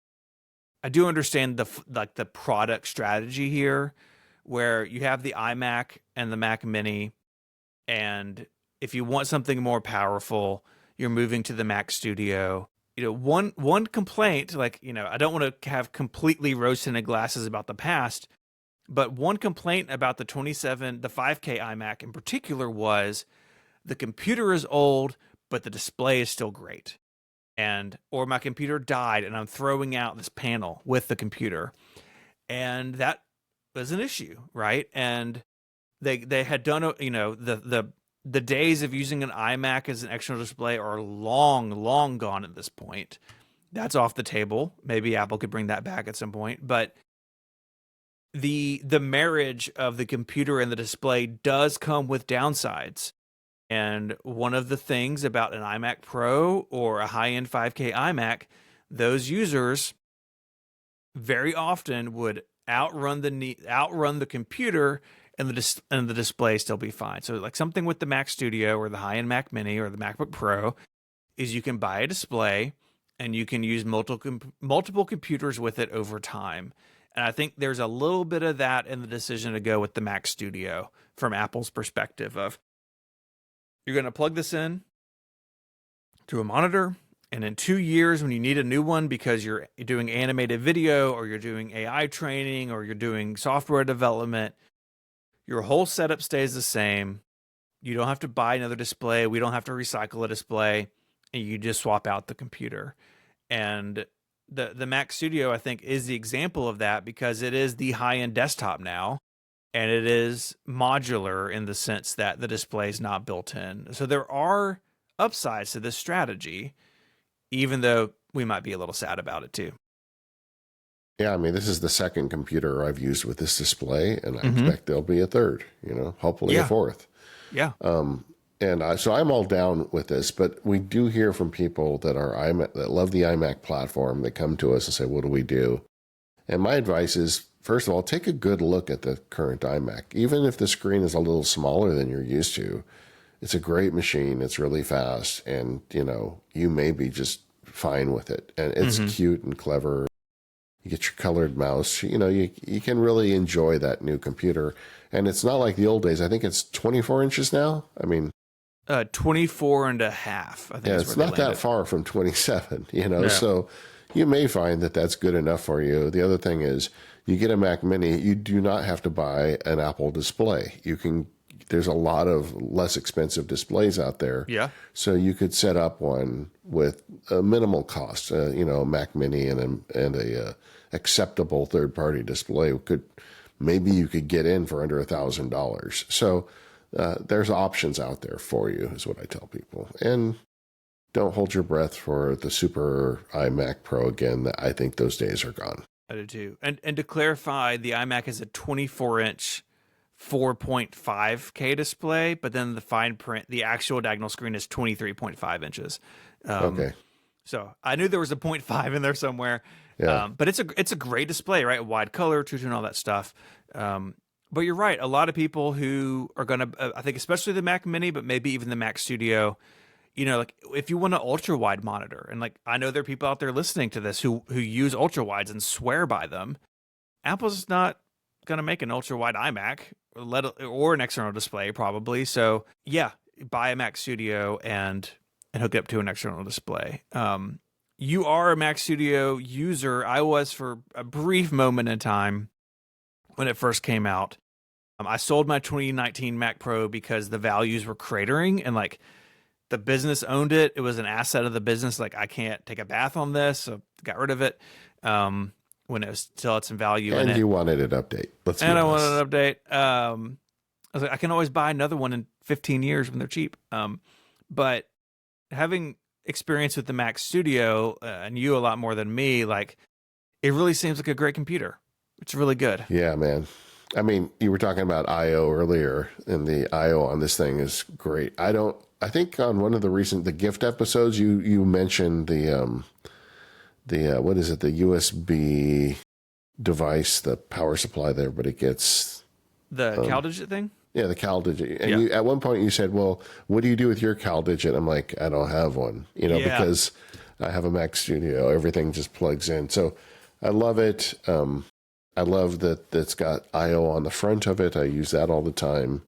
the product strategy here, where you have the iMac and the Mac Mini, and if you want something more powerful, you're moving to the Mac Studio. One complaint, like, I don't want to have completely rose-tinted glasses about the past, but one complaint about the 5K iMac in particular was the computer is old, but the display is still great. Or my computer died and I'm throwing out this panel with the computer. And that was an issue, right? And they had done, the days of using an iMac as an external display are long gone at this point. That's off the table. Maybe Apple could bring that back at some point, but the marriage of the computer and the display does come with downsides. And one of the things about an iMac Pro or a high-end 5K iMac, those users very often would outrun the computer, and the display still be fine. So like something with the Mac Studio or the high-end Mac Mini or the MacBook Pro is you can buy a display and you can use multiple computers with it over time. And I think there's a little bit of that in the decision to go with the Mac Studio from Apple's perspective of, you're going to plug this in to a monitor, and in 2 years when you need a new one because you're doing animated video or you're doing AI training or you're doing software development, your whole setup stays the same. You don't have to buy another display. We don't have to recycle a display, and you just swap out the computer. And the Mac Studio, I think, is the example of that because it is the high-end desktop now. And it is modular in the sense that the display is not built in. So there are upsides to this strategy, even though we might be a little sad about it too. Yeah, I mean, this is the second computer I've used with this display, and I expect there'll be a third, hopefully a fourth. Yeah. So I'm all down with this, but we do hear from people that that love the iMac platform that come to us and say, what do we do? And my advice is, first of all, take a good look at the current iMac. Even if the screen is a little smaller than you're used to, it's a great machine. It's really fast. And, you may be just fine with it. And it's cute and clever. You get your colored mouse. You can really enjoy that new computer. And it's not like the old days. I think it's 24 inches now. I mean, 24 and a half. I think yeah, it's not that far from 27, Yeah. So you may find that that's good enough for you. The other thing is, you get a Mac Mini, you do not have to buy an Apple display. There's a lot of less expensive displays out there. Yeah. So you could set up one with a minimal cost, Mac Mini and a acceptable third-party display maybe you could get in for under $1,000. So there's options out there for you, is what I tell people. And don't hold your breath for the super iMac Pro again. I think those days are gone. I do too. And to clarify, the iMac is a 24-inch 4.5K display, but then the fine print, the actual diagonal screen is 23.5 inches. Okay. So I knew there was a 0.5 in there somewhere. Yeah. But it's a great display, right? Wide color, True Tone, all that stuff. But you're right. A lot of people who are going to, I think especially the Mac Mini, but maybe even the Mac Studio, like if you want an ultra wide monitor, and like I know there are people out there listening to this who use ultra wides and swear by them. Apple's not going to make an ultra wide iMac or an external display probably. So yeah, buy a Mac Studio and hook it up to an external display. You are a Mac Studio user. I was for a brief moment in time when it first came out. I sold my 2019 Mac Pro because the values were cratering and like the business owned it. It was an asset of the business. Like I can't take a bath on this, so got rid of it when it was still had some value in it. And you wanted an update. I wanted an update. I was like, I can always buy another one in 15 years when they're cheap. But having experience with the Mac Studio and you a lot more than me, like it really seems like a great computer. It's really good. Yeah, man. I mean, you were talking about I/O earlier, and the I/O on this thing is great. I think on one of the gift episodes, you mentioned the what is it? The USB device, the power supply that everybody gets. The CalDigit thing? Yeah, the CalDigit. And at one point you said, well, what do you do with your CalDigit? I'm like, I don't have one, because I have a Mac Studio. Everything just plugs in. So I love it. I love that it's got I/O on the front of it. I use that all the time.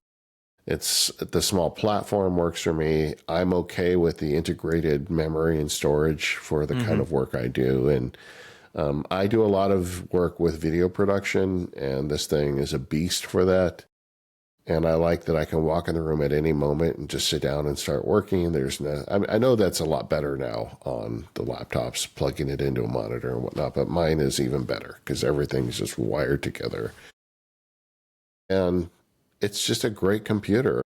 The small platform works for me. I'm okay with the integrated memory and storage for the kind of work I do. And I do a lot of work with video production, and this thing is a beast for that. And I like that I can walk in the room at any moment and just sit down and start working. I know that's a lot better now on the laptops, plugging it into a monitor and whatnot, but mine is even better because everything's just wired together. And it's just a great computer.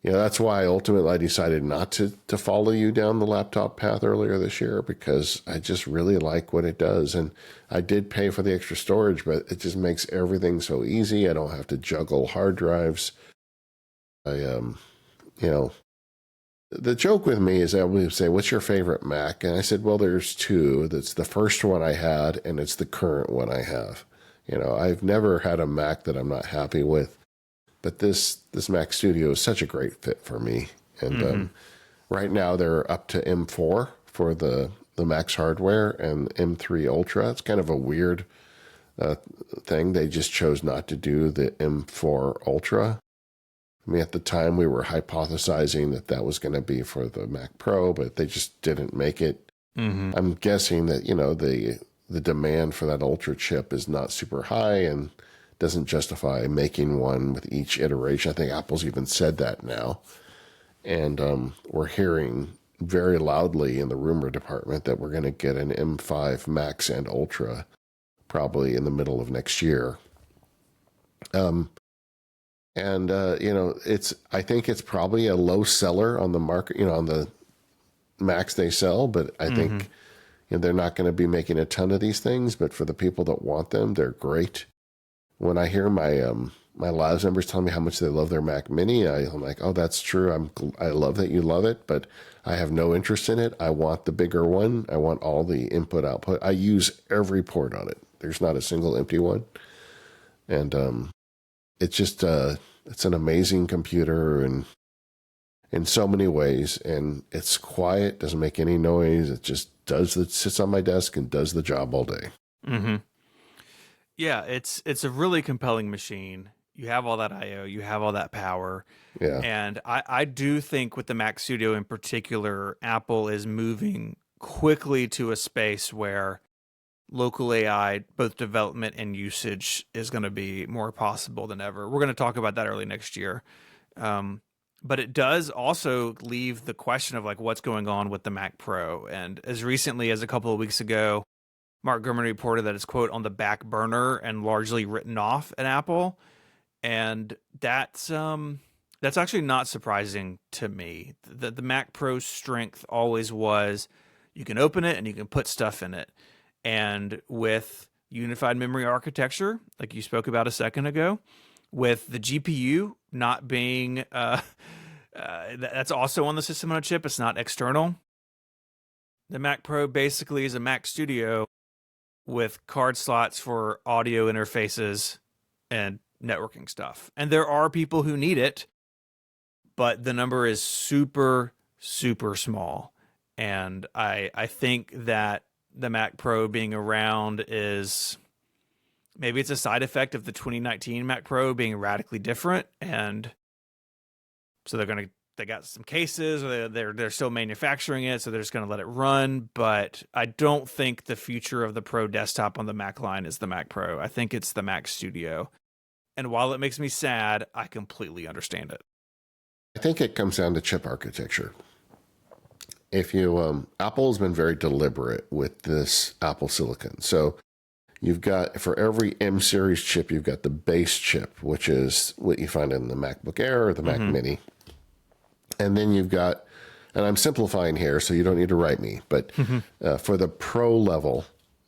That's why ultimately I decided not to follow you down the laptop path earlier this year, because I just really like what it does. And I did pay for the extra storage, but it just makes everything so easy. I don't have to juggle hard drives. The joke with me is that we say, what's your favorite Mac? And I said, well, there's two. That's the first one I had, and it's the current one I have. I've never had a Mac that I'm not happy with. But this Mac Studio is such a great fit for me. And right now they're up to M4 for the Max hardware and M3 Ultra. It's kind of a weird thing. They just chose not to do the M4 Ultra. I mean, at the time we were hypothesizing that was going to be for the Mac Pro, but they just didn't make it. I'm guessing that, the demand for that Ultra chip is not super high and doesn't justify making one with each iteration. I think Apple's even said that now. And we're hearing very loudly in the rumor department that we're going to get an M5 Max and Ultra probably in the middle of next year. I think it's probably a low seller on the market, on the Macs they sell, but I think they're not going to be making a ton of these things, but for the people that want them, they're great. When I hear my labs members tell me how much they love their Mac Mini, I'm like, oh, that's true. I love that you love it, but I have no interest in it. I want the bigger one. I want all the input output. I use every port on it. There's not a single empty one. And it's just it's an amazing computer and in so many ways. And it's quiet, doesn't make any noise. It just sits on my desk and does the job all day. Yeah, it's a really compelling machine. You have all that I/O, you have all that power. Yeah. And I do think with the Mac Studio in particular, Apple is moving quickly to a space where local AI, both development and usage, is going to be more possible than ever. We're going to talk about that early next year. But it does also leave the question of like what's going on with the Mac Pro. And as recently as a couple of weeks ago, Mark Gurman reported that it's, quote, on the back burner and largely written off at Apple. And that's actually not surprising to me. The Mac Pro's strength always was you can open it and you can put stuff in it. And with unified memory architecture, like you spoke about a second ago, with the GPU not being, that's also on the system on a chip, it's not external. The Mac Pro basically is a Mac Studio with card slots for audio interfaces and networking stuff. And there are people who need it, but the number is super, super small. And I think that the Mac Pro being around is maybe it's a side effect of the 2019 Mac Pro being radically different. And so they got some cases, or they're still manufacturing it, so they're just going to let it run. But I don't think the future of the Pro desktop on the Mac line is the Mac Pro. I think it's the Mac Studio. And while it makes me sad, I completely understand it. I think it comes down to chip architecture. If you, Apple's been very deliberate with this Apple Silicon. So you've got, for every M series chip, you've got the base chip, which is what you find in the MacBook Air or the Mac Mini. And then you've got, and I'm simplifying here, so you don't need to write me, but for the Pro level,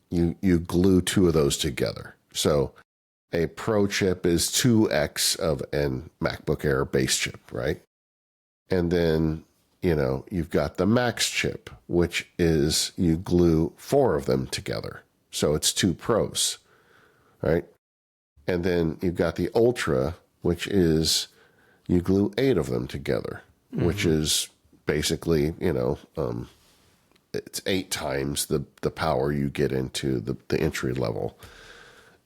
you glue two of those together. So a Pro chip is 2x of an MacBook Air base chip, right? And then, you've got the Max chip, which is you glue 4 of them together. So it's 2 Pros, right? And then you've got the Ultra, which is you glue 8 of them together, which is basically, it's 8 times the power you get into the entry level.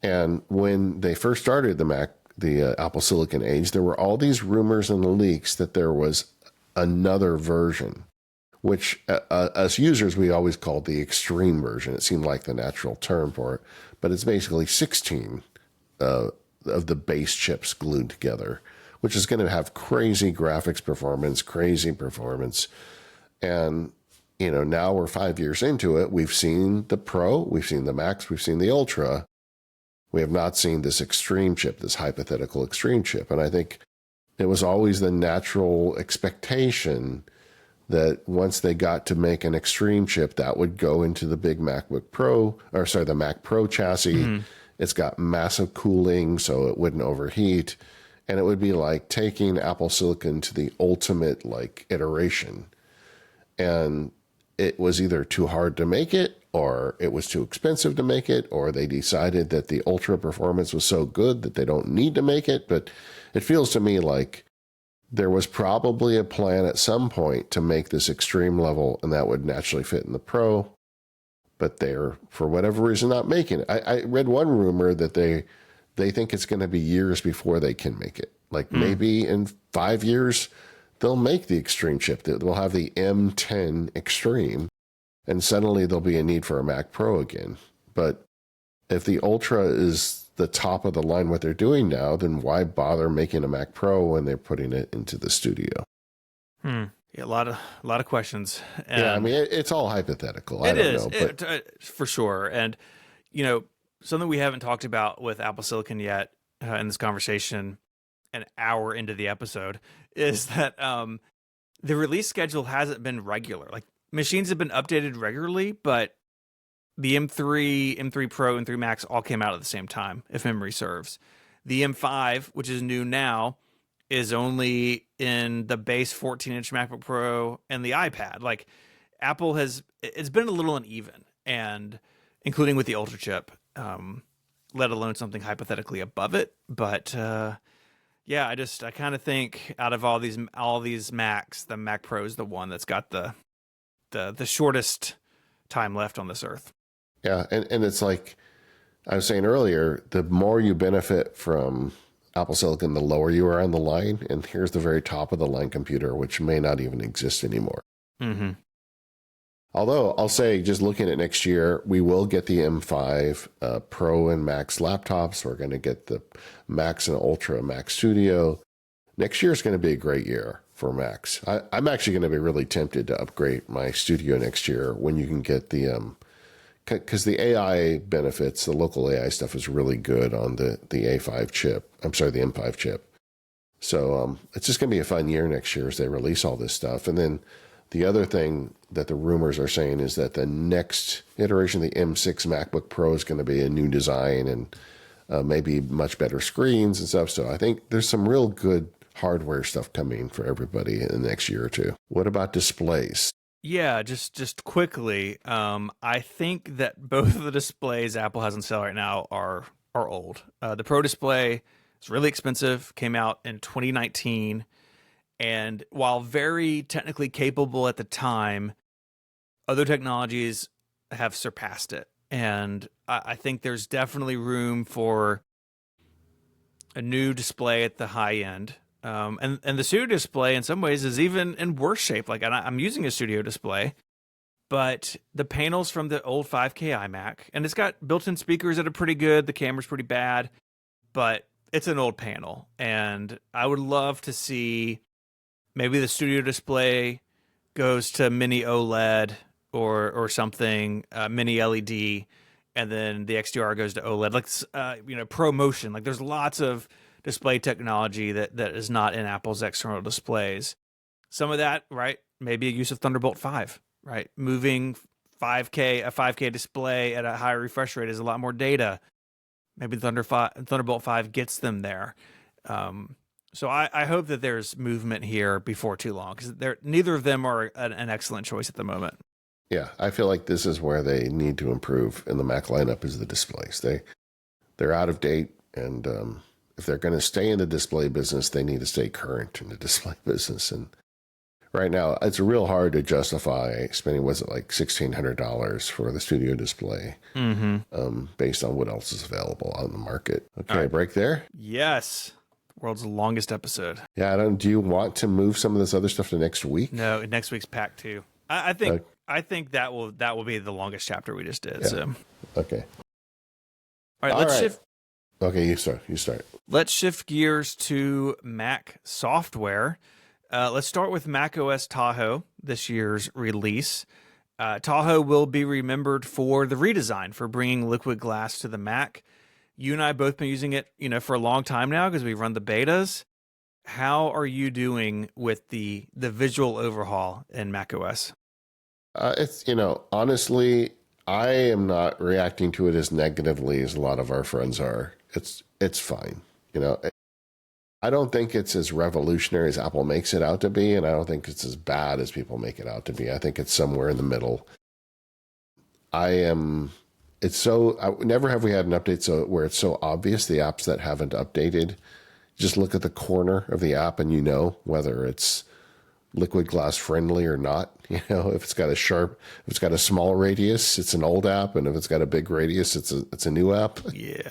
And when they first started the Apple Silicon age, there were all these rumors and leaks that there was another version, which us users, we always called the extreme version. It seemed like the natural term for it, but it's basically 16 of the base chips glued together, which is going to have crazy graphics performance, crazy performance. And, now we're 5 years into it. We've seen the Pro, we've seen the Max, we've seen the Ultra. We have not seen this extreme chip, this hypothetical extreme chip. And I think it was always the natural expectation that once they got to make an extreme chip, that would go into the big MacBook Pro, the Mac Pro chassis. It's got massive cooling, so it wouldn't overheat. And it would be like taking Apple Silicon to the ultimate iteration. And it was either too hard to make it, or it was too expensive to make it, or they decided that the Ultra performance was so good that they don't need to make it. But it feels to me like there was probably a plan at some point to make this extreme level, and that would naturally fit in the Pro. But they're, for whatever reason, not making it. I read one rumor that they think it's going to be years before they can make it. Maybe in 5 years, they'll make the extreme chip. They'll have the M10 Extreme, and suddenly there'll be a need for a Mac Pro again. But if the Ultra is the top of the line, what they're doing now, then why bother making a Mac Pro when they're putting it into the studio? Yeah, a lot of questions. Yeah, I mean, it's all hypothetical. I don't know, but for sure. And something we haven't talked about with Apple Silicon yet in this conversation, an hour into the episode, is that the release schedule hasn't been regular. Machines have been updated regularly, but the M3, M3 Pro, and M3 Max all came out at the same time, if memory serves. The M5, which is new now, is only in the base 14-inch MacBook Pro and the iPad. Apple it's been a little uneven, and including with the Ultra chip, let alone something hypothetically above it. But yeah, I kind of think out of all these Macs, the Mac Pro is the one that's got the shortest time left on this earth. Yeah, and it's like I was saying earlier, the more you benefit from Apple Silicon, the lower you are on the line. And here's the very top of the line computer, which may not even exist anymore. Although I'll say, just looking at next year, we will get the M5 Pro and Max laptops. We're going to get the Max and Ultra Mac Studio. Next year is going to be a great year for Macs. I'm actually going to be really tempted to upgrade my Studio next year when you can get the because the AI benefits, the local AI stuff is really good on the A5 chip. I'm sorry, the M5 chip. So it's just going to be a fun year next year as they release all this stuff. And then the other thing that the rumors are saying is that the next iteration of the M6 MacBook Pro is going to be a new design and maybe much better screens and stuff. So I think there's some real good hardware stuff coming for everybody in the next year or two. What about displays? Yeah, just quickly, I think that both of the displays Apple has on sale right now are old. The Pro display is really expensive, came out in 2019, and while very technically capable at the time, other technologies have surpassed it. And I think there's definitely room for a new display at the high end. And the Studio display in some ways is even in worse shape. Like I'm using a Studio display, but the panels from the old 5K iMac, and it's got built-in speakers that are pretty good. The camera's pretty bad, but it's an old panel. And I would love to see maybe the Studio display goes to mini OLED or something, mini LED, and then the XDR goes to OLED, like Pro Motion. Like there's lots of display technology that is not in Apple's external displays. Some of that, right? Maybe a use of Thunderbolt 5, right? Moving a 5K display at a higher refresh rate is a lot more data. Maybe Thunderbolt 5 gets them there. So I hope that there's movement here before too long, because neither of them are an excellent choice at the moment. Yeah, I feel like this is where they need to improve in the Mac lineup is the displays. They're out of date, and if they're going to stay in the display business, they need to stay current in the display business. And right now, it's real hard to justify spending, was it like $1,600 for the Studio display, based on what else is available on the market. Okay, right. Break there? Yes. World's longest episode. Yeah, do you want to move some of this other stuff to next week? No, next week's pack 2. I think that will be the longest chapter we just did. Yeah. So okay. All right, let's shift. Okay, you start. Let's shift gears to Mac software. Let's start with macOS Tahoe, this year's release. Tahoe will be remembered for the redesign, for bringing liquid glass to the Mac. You and I have both been using it, for a long time now because we run the betas. How are you doing with the visual overhaul in macOS? It's, honestly, I am not reacting to it as negatively as a lot of our friends are. It's fine. I don't think it's as revolutionary as Apple makes it out to be, and I don't think it's as bad as people make it out to be. I think it's somewhere in the middle. Never have we had an update where it's so obvious, the apps that haven't updated. Just look at the corner of the app and whether it's liquid glass friendly or not. If it's got a small radius, it's an old app, and if it's got a big radius, it's a new app. Yeah.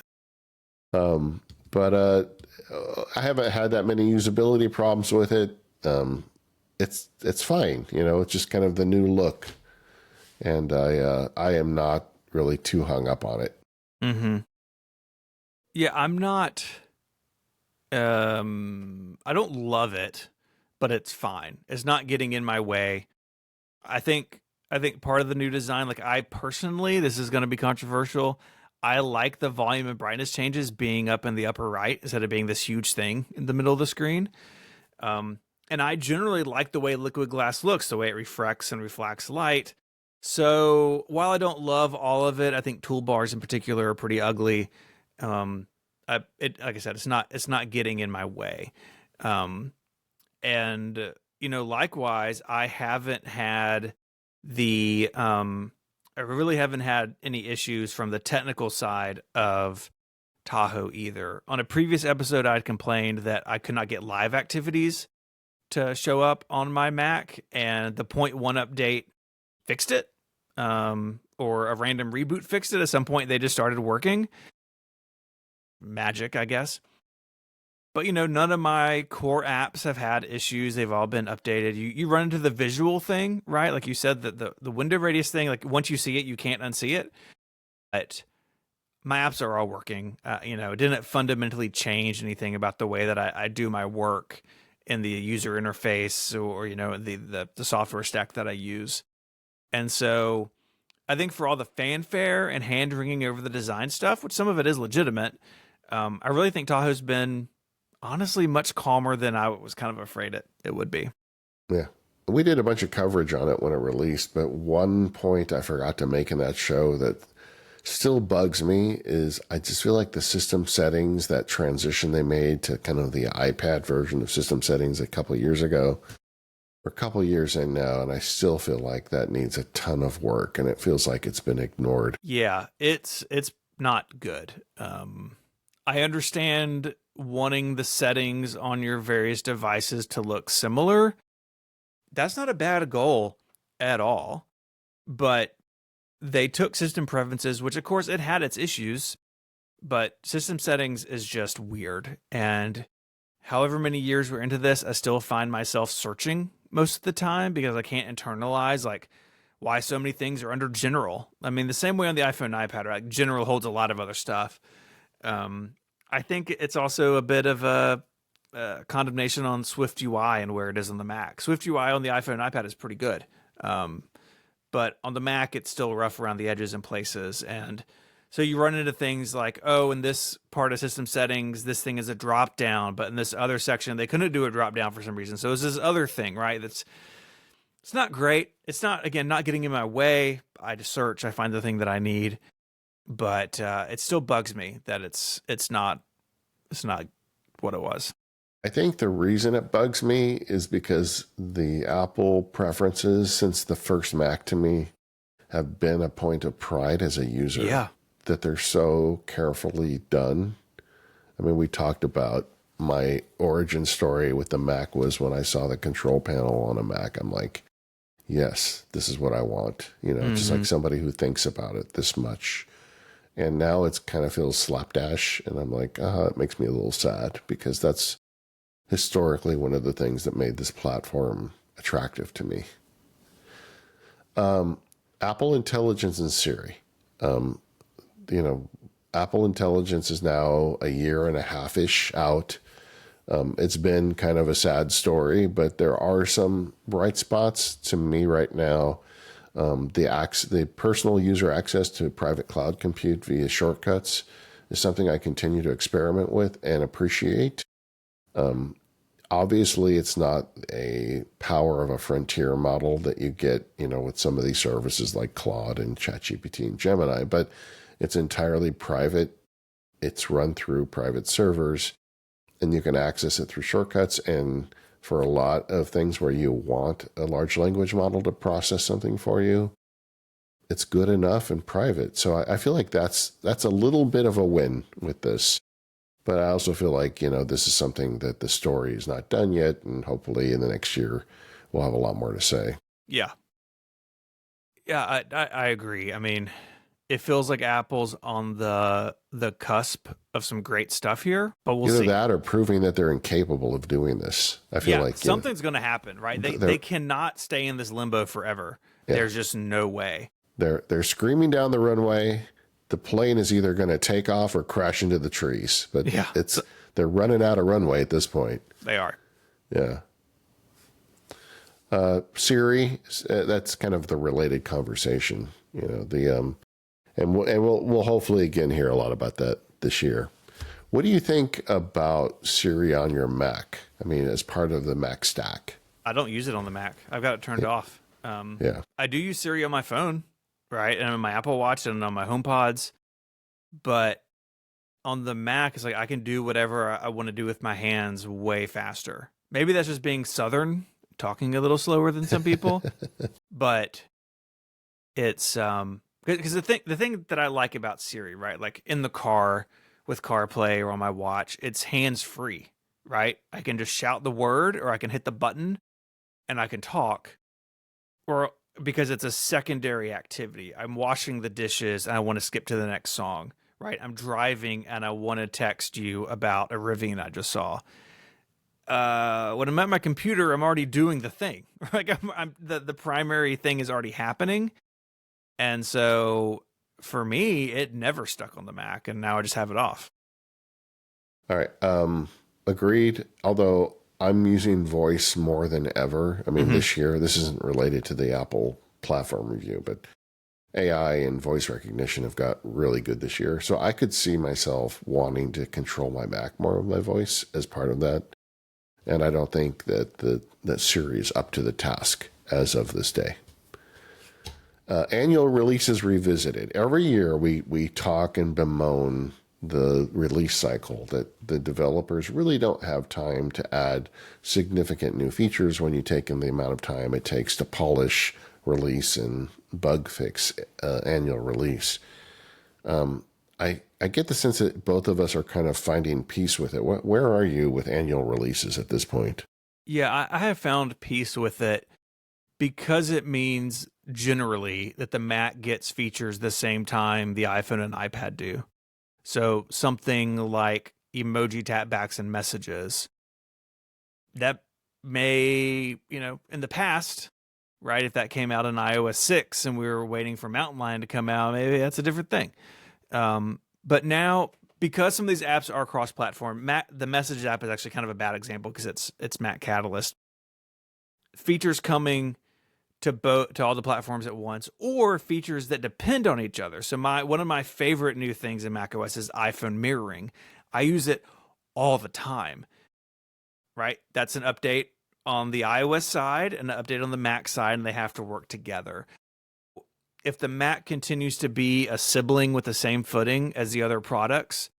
But I haven't had that many usability problems with it. It's fine. It's just kind of the new look, and I am not really too hung up on it. Mm-hmm. Yeah, I'm not. I don't love it, but it's fine. It's not getting in my way. I think part of the new design, like I personally, this is going to be controversial. I like the volume and brightness changes being up in the upper right instead of being this huge thing in the middle of the screen. And I generally like the way liquid glass looks, the way it refracts and reflects light. So while I don't love all of it, I think toolbars in particular are pretty ugly. Like I said, it's not getting in my way. And likewise, I really haven't had any issues from the technical side of Tahoe either. On a previous episode, I'd complained that I could not get live activities to show up on my Mac, and the 0.1 update fixed it, or a random reboot fixed it. At some point, they just started working. Magic, I guess. But none of my core apps have had issues. They've all been updated. You run into the visual thing, right? Like you said, the window radius thing, like once you see it, you can't unsee it. But my apps are all working. It didn't fundamentally change anything about the way that I do my work in the user interface or the software stack that I use. And so I think for all the fanfare and hand wringing over the design stuff, which some of it is legitimate, I really think Tahoe's been honestly much calmer than I was kind of afraid it would be. Yeah. We did a bunch of coverage on it when it released, but one point I forgot to make in that show that still bugs me is I just feel like the system settings, that transition they made to kind of the iPad version of system settings a couple of years ago, we're a couple of years in now, and I still feel like that needs a ton of work, and it feels like it's been ignored. Yeah, it's not good. I understand wanting the settings on your various devices to look similar. That's not a bad goal at all. But they took system preferences, which of course it had its issues, but system settings is just weird. And however many years we're into this, I still find myself searching most of the time because I can't internalize like why so many things are under general. I mean, the same way on the iPhone and iPad, right? General holds a lot of other stuff. I think it's also a bit of a condemnation on Swift UI and where it is on the Mac. Swift UI on the iPhone and iPad is pretty good. But on the Mac, it's still rough around the edges in places. And so you run into things like, oh, in this part of system settings, this thing is a drop down, but in this other section, they couldn't do a drop down for some reason. So it's this other thing, right? It's not great. It's not, again, not getting in my way. I just search, I find the thing that I need. But it still bugs me that it's not what it was. I think the reason it bugs me is because the Apple preferences since the first Mac to me have been a point of pride as a user. Yeah. That they're so carefully done. I mean, we talked about my origin story with the Mac was when I saw the control panel on a Mac. I'm like, yes, this is what I want. Just like somebody who thinks about it this much. And now it's kind of feels slapdash. And I'm like, it makes me a little sad because that's historically one of the things that made this platform attractive to me. Apple Intelligence and Siri. Apple Intelligence is now a year and a half-ish out. It's been kind of a sad story, but there are some bright spots to me right now. The personal user access to private cloud compute via shortcuts is something I continue to experiment with and appreciate. Obviously, it's not a power of a frontier model that you get, with some of these services like Claude and ChatGPT and Gemini, but it's entirely private. It's run through private servers, and you can access it through shortcuts. And for a lot of things where you want a large language model to process something for you, it's good enough and private. So I feel like that's a little bit of a win with this. But I also feel like, this is something that the story is not done yet. And hopefully in the next year, we'll have a lot more to say. Yeah. Yeah, I agree. I mean, it feels like Apple's on the cusp of some great stuff here, but we'll see. Either that or proving that they're incapable of doing this. I feel like something's going to happen, right? They cannot stay in this limbo forever. Yeah. There's just no way. They're screaming down the runway. The plane is either going to take off or crash into the trees. But they're running out of runway at this point. They are. Yeah. Siri, that's kind of the related conversation. And we'll hopefully again hear a lot about that this year. What do you think about Siri on your Mac? I mean, as part of the Mac stack. I don't use it on the Mac. I've got it turned off. I do use Siri on my phone, right? And on my Apple Watch and on my HomePods. But on the Mac, it's like I can do whatever I want to do with my hands way faster. Maybe that's just being Southern, talking a little slower than some people. But it's because the thing that I like about Siri, right? Like in the car with CarPlay or on my watch, it's hands-free, right? I can just shout the word or I can hit the button and I can talk. Or because it's a secondary activity. I'm washing the dishes and I want to skip to the next song, right? I'm driving and I want to text you about a ravine I just saw. When I'm at my computer, I'm already doing the thing. Like the primary thing is already happening. And so for me, it never stuck on the Mac, and now I just have it off. All right. Agreed. Although I'm using voice more than ever. I mean, this year, this isn't related to the Apple platform review, but AI and voice recognition have got really good this year. So I could see myself wanting to control my Mac more with my voice as part of that. And I don't think that that Siri is up to the task as of this day. Annual releases revisited. Every year we talk and bemoan the release cycle, that the developers really don't have time to add significant new features when you take in the amount of time it takes to polish, release, and bug fix annual release. I get the sense that both of us are kind of finding peace with it. Where are you with annual releases at this point? Yeah, I have found peace with it because it means generally that the Mac gets features the same time the iPhone and iPad do. So something like emoji tapbacks and messages that may, in the past, right, if that came out in iOS 6 and we were waiting for Mountain Lion to come out, maybe that's a different thing. But now, because some of these apps are cross-platform, the Messages app is actually kind of a bad example because it's Mac Catalyst. Features coming to all the platforms at once, or features that depend on each other. So one of my favorite new things in macOS is iPhone mirroring. I use it all the time, right? That's an update on the iOS side and an update on the Mac side, and they have to work together. If the Mac continues to be a sibling with the same footing as the other products,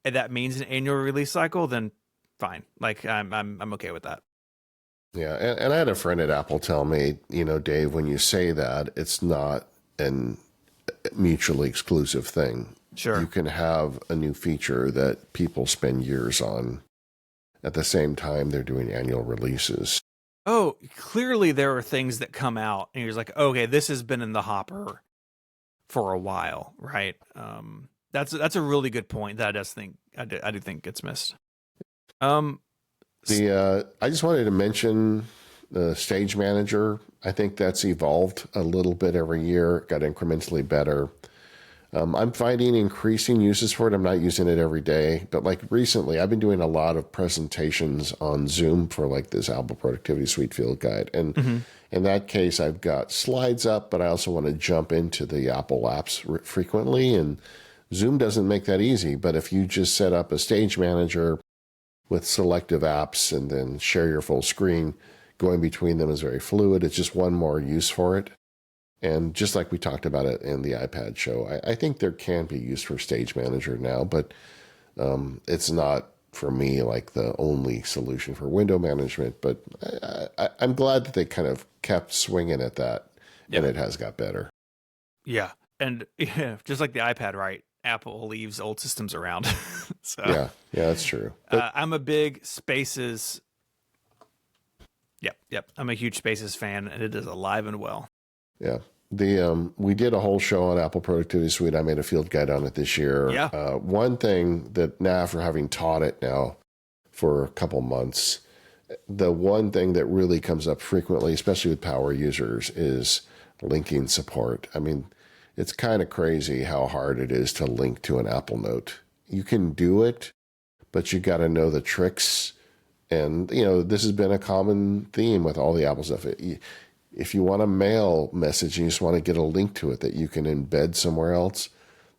and that means an annual release cycle, then fine. Like I'm okay with that. Yeah, and I had a friend at Apple tell me, Dave, when you say that, it's not an mutually exclusive thing. Sure. You can have a new feature that people spend years on at the same time they're doing annual releases. Oh, clearly there are things that come out and you're like, okay, this has been in the hopper for a while, right? That's a really good point that I do think gets missed. I just wanted to mention the Stage Manager. I think that's evolved a little bit every year, got incrementally better. I'm finding increasing uses for it. I'm not using it every day, but like recently, I've been doing a lot of presentations on Zoom for like this Apple Productivity Suite Field Guide. And in that case, I've got slides up, but I also want to jump into the Apple apps frequently. And Zoom doesn't make that easy. But if you just set up a Stage Manager with selective apps and then share your full screen, going between them is very fluid. It's just one more use for it. And just like we talked about it in the iPad show, I think there can be use for Stage Manager now, but it's not, for me, like the only solution for window management. But I'm glad that they kind of kept swinging at that, and it has got better. Yeah. And just like the iPad, right? Apple leaves old systems around. So yeah, that's true. But, I'm a big Spaces. Yep. I'm a huge Spaces fan, and it is alive and well. Yeah. We did a whole show on Apple Productivity Suite. I made a field guide on it this year. Yeah. One thing that now, after having taught it now for a couple months, the one thing that really comes up frequently, especially with power users, is linking support. I mean, it's kind of crazy how hard it is to link to an Apple Note. You can do it, but you got to know the tricks. And, this has been a common theme with all the Apple stuff. If you want a mail message and you just want to get a link to it that you can embed somewhere else,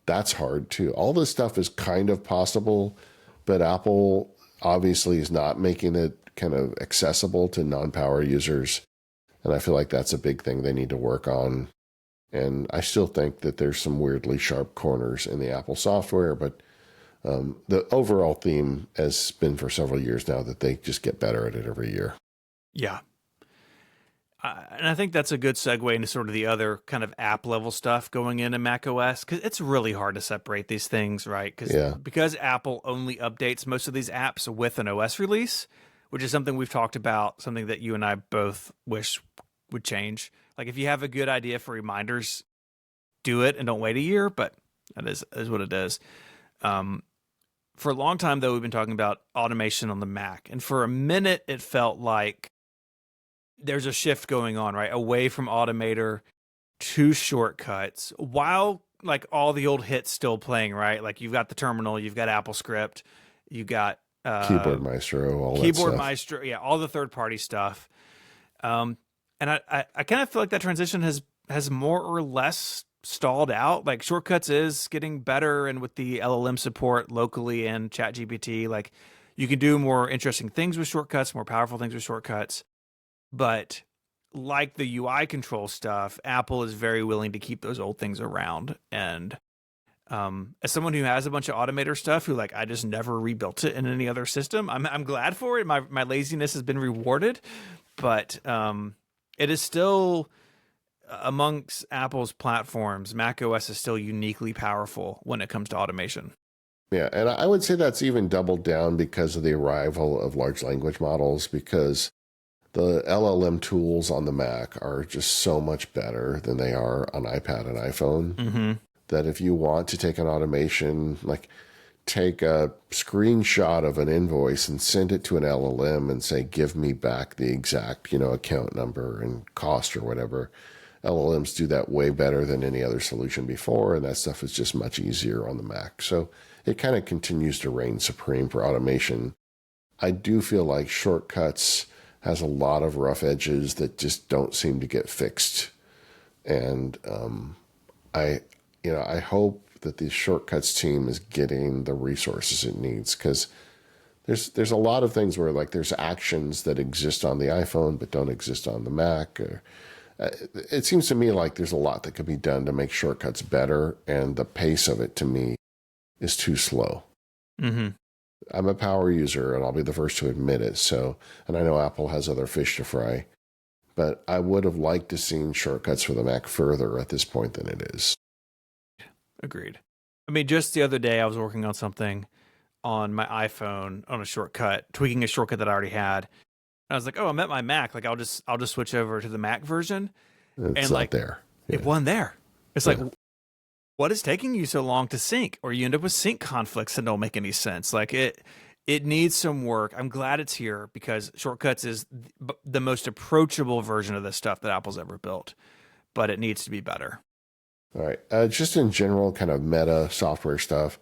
that's hard too. All this stuff is kind of possible, but Apple obviously is not making it kind of accessible to non-power users. And I feel like that's a big thing they need to work on. And I still think that there's some weirdly sharp corners in the Apple software, but the overall theme has been for several years now that they just get better at it every year. Yeah. And I think that's a good segue into sort of the other kind of app level stuff going into macOS, because it's really hard to separate these things, right? Because Apple only updates most of these apps with an OS release, which is something we've talked about, something that you and I both wish would change. Like if you have a good idea for reminders, do it and don't wait a year. But That is what it is. For a long time, though, we've been talking about automation on the Mac. And for a minute, it felt like there's a shift going on, right? Away from Automator to shortcuts, while like all the old hits still playing, right? Like you've got the terminal, you've got AppleScript, you got Keyboard Maestro, all that Keyboard stuff. Maestro, yeah, all the third-party stuff. And I kind of feel like that transition has more or less stalled out. Like shortcuts is getting better, and with the LLM support locally and ChatGPT, like you can do more interesting things with shortcuts, more powerful things with shortcuts. But like the UI control stuff, Apple is very willing to keep those old things around. And as someone who has a bunch of Automator stuff, who like I just never rebuilt it in any other system, I'm glad for it. My laziness has been rewarded, but it is still amongst Apple's platforms, macOS is still uniquely powerful when it comes to automation. Yeah, and I would say that's even doubled down because of the arrival of large language models, because the LLM tools on the Mac are just so much better than they are on iPad and iPhone, that if you want to take an automation, like take a screenshot of an invoice and send it to an LLM and say, give me back the exact, account number and cost or whatever. LLMs do that way better than any other solution before, and that stuff is just much easier on the Mac. So it kind of continues to reign supreme for automation. I do feel like shortcuts has a lot of rough edges that just don't seem to get fixed. And I hope that the shortcuts team is getting the resources it needs, because there's a lot of things where like there's actions that exist on the iPhone but don't exist on the Mac. It seems to me like there's a lot that could be done to make shortcuts better, and the pace of it to me is too slow. I'm a power user, and I'll be the first to admit it. So, and I know Apple has other fish to fry, but I would have liked to seen shortcuts for the Mac further at this point than it is. Agreed. I mean, just the other day, I was working on something on my iPhone on a shortcut, tweaking a shortcut that I already had. I was like, oh, I'm at my Mac. Like, I'll just switch over to the Mac version. It's like, not there. It wasn't there. It's like, what is taking you so long to sync? Or you end up with sync conflicts that don't make any sense. Like it needs some work. I'm glad it's here, because shortcuts is the most approachable version of this stuff that Apple's ever built, but it needs to be better. All right. Just in general, kind of meta software stuff,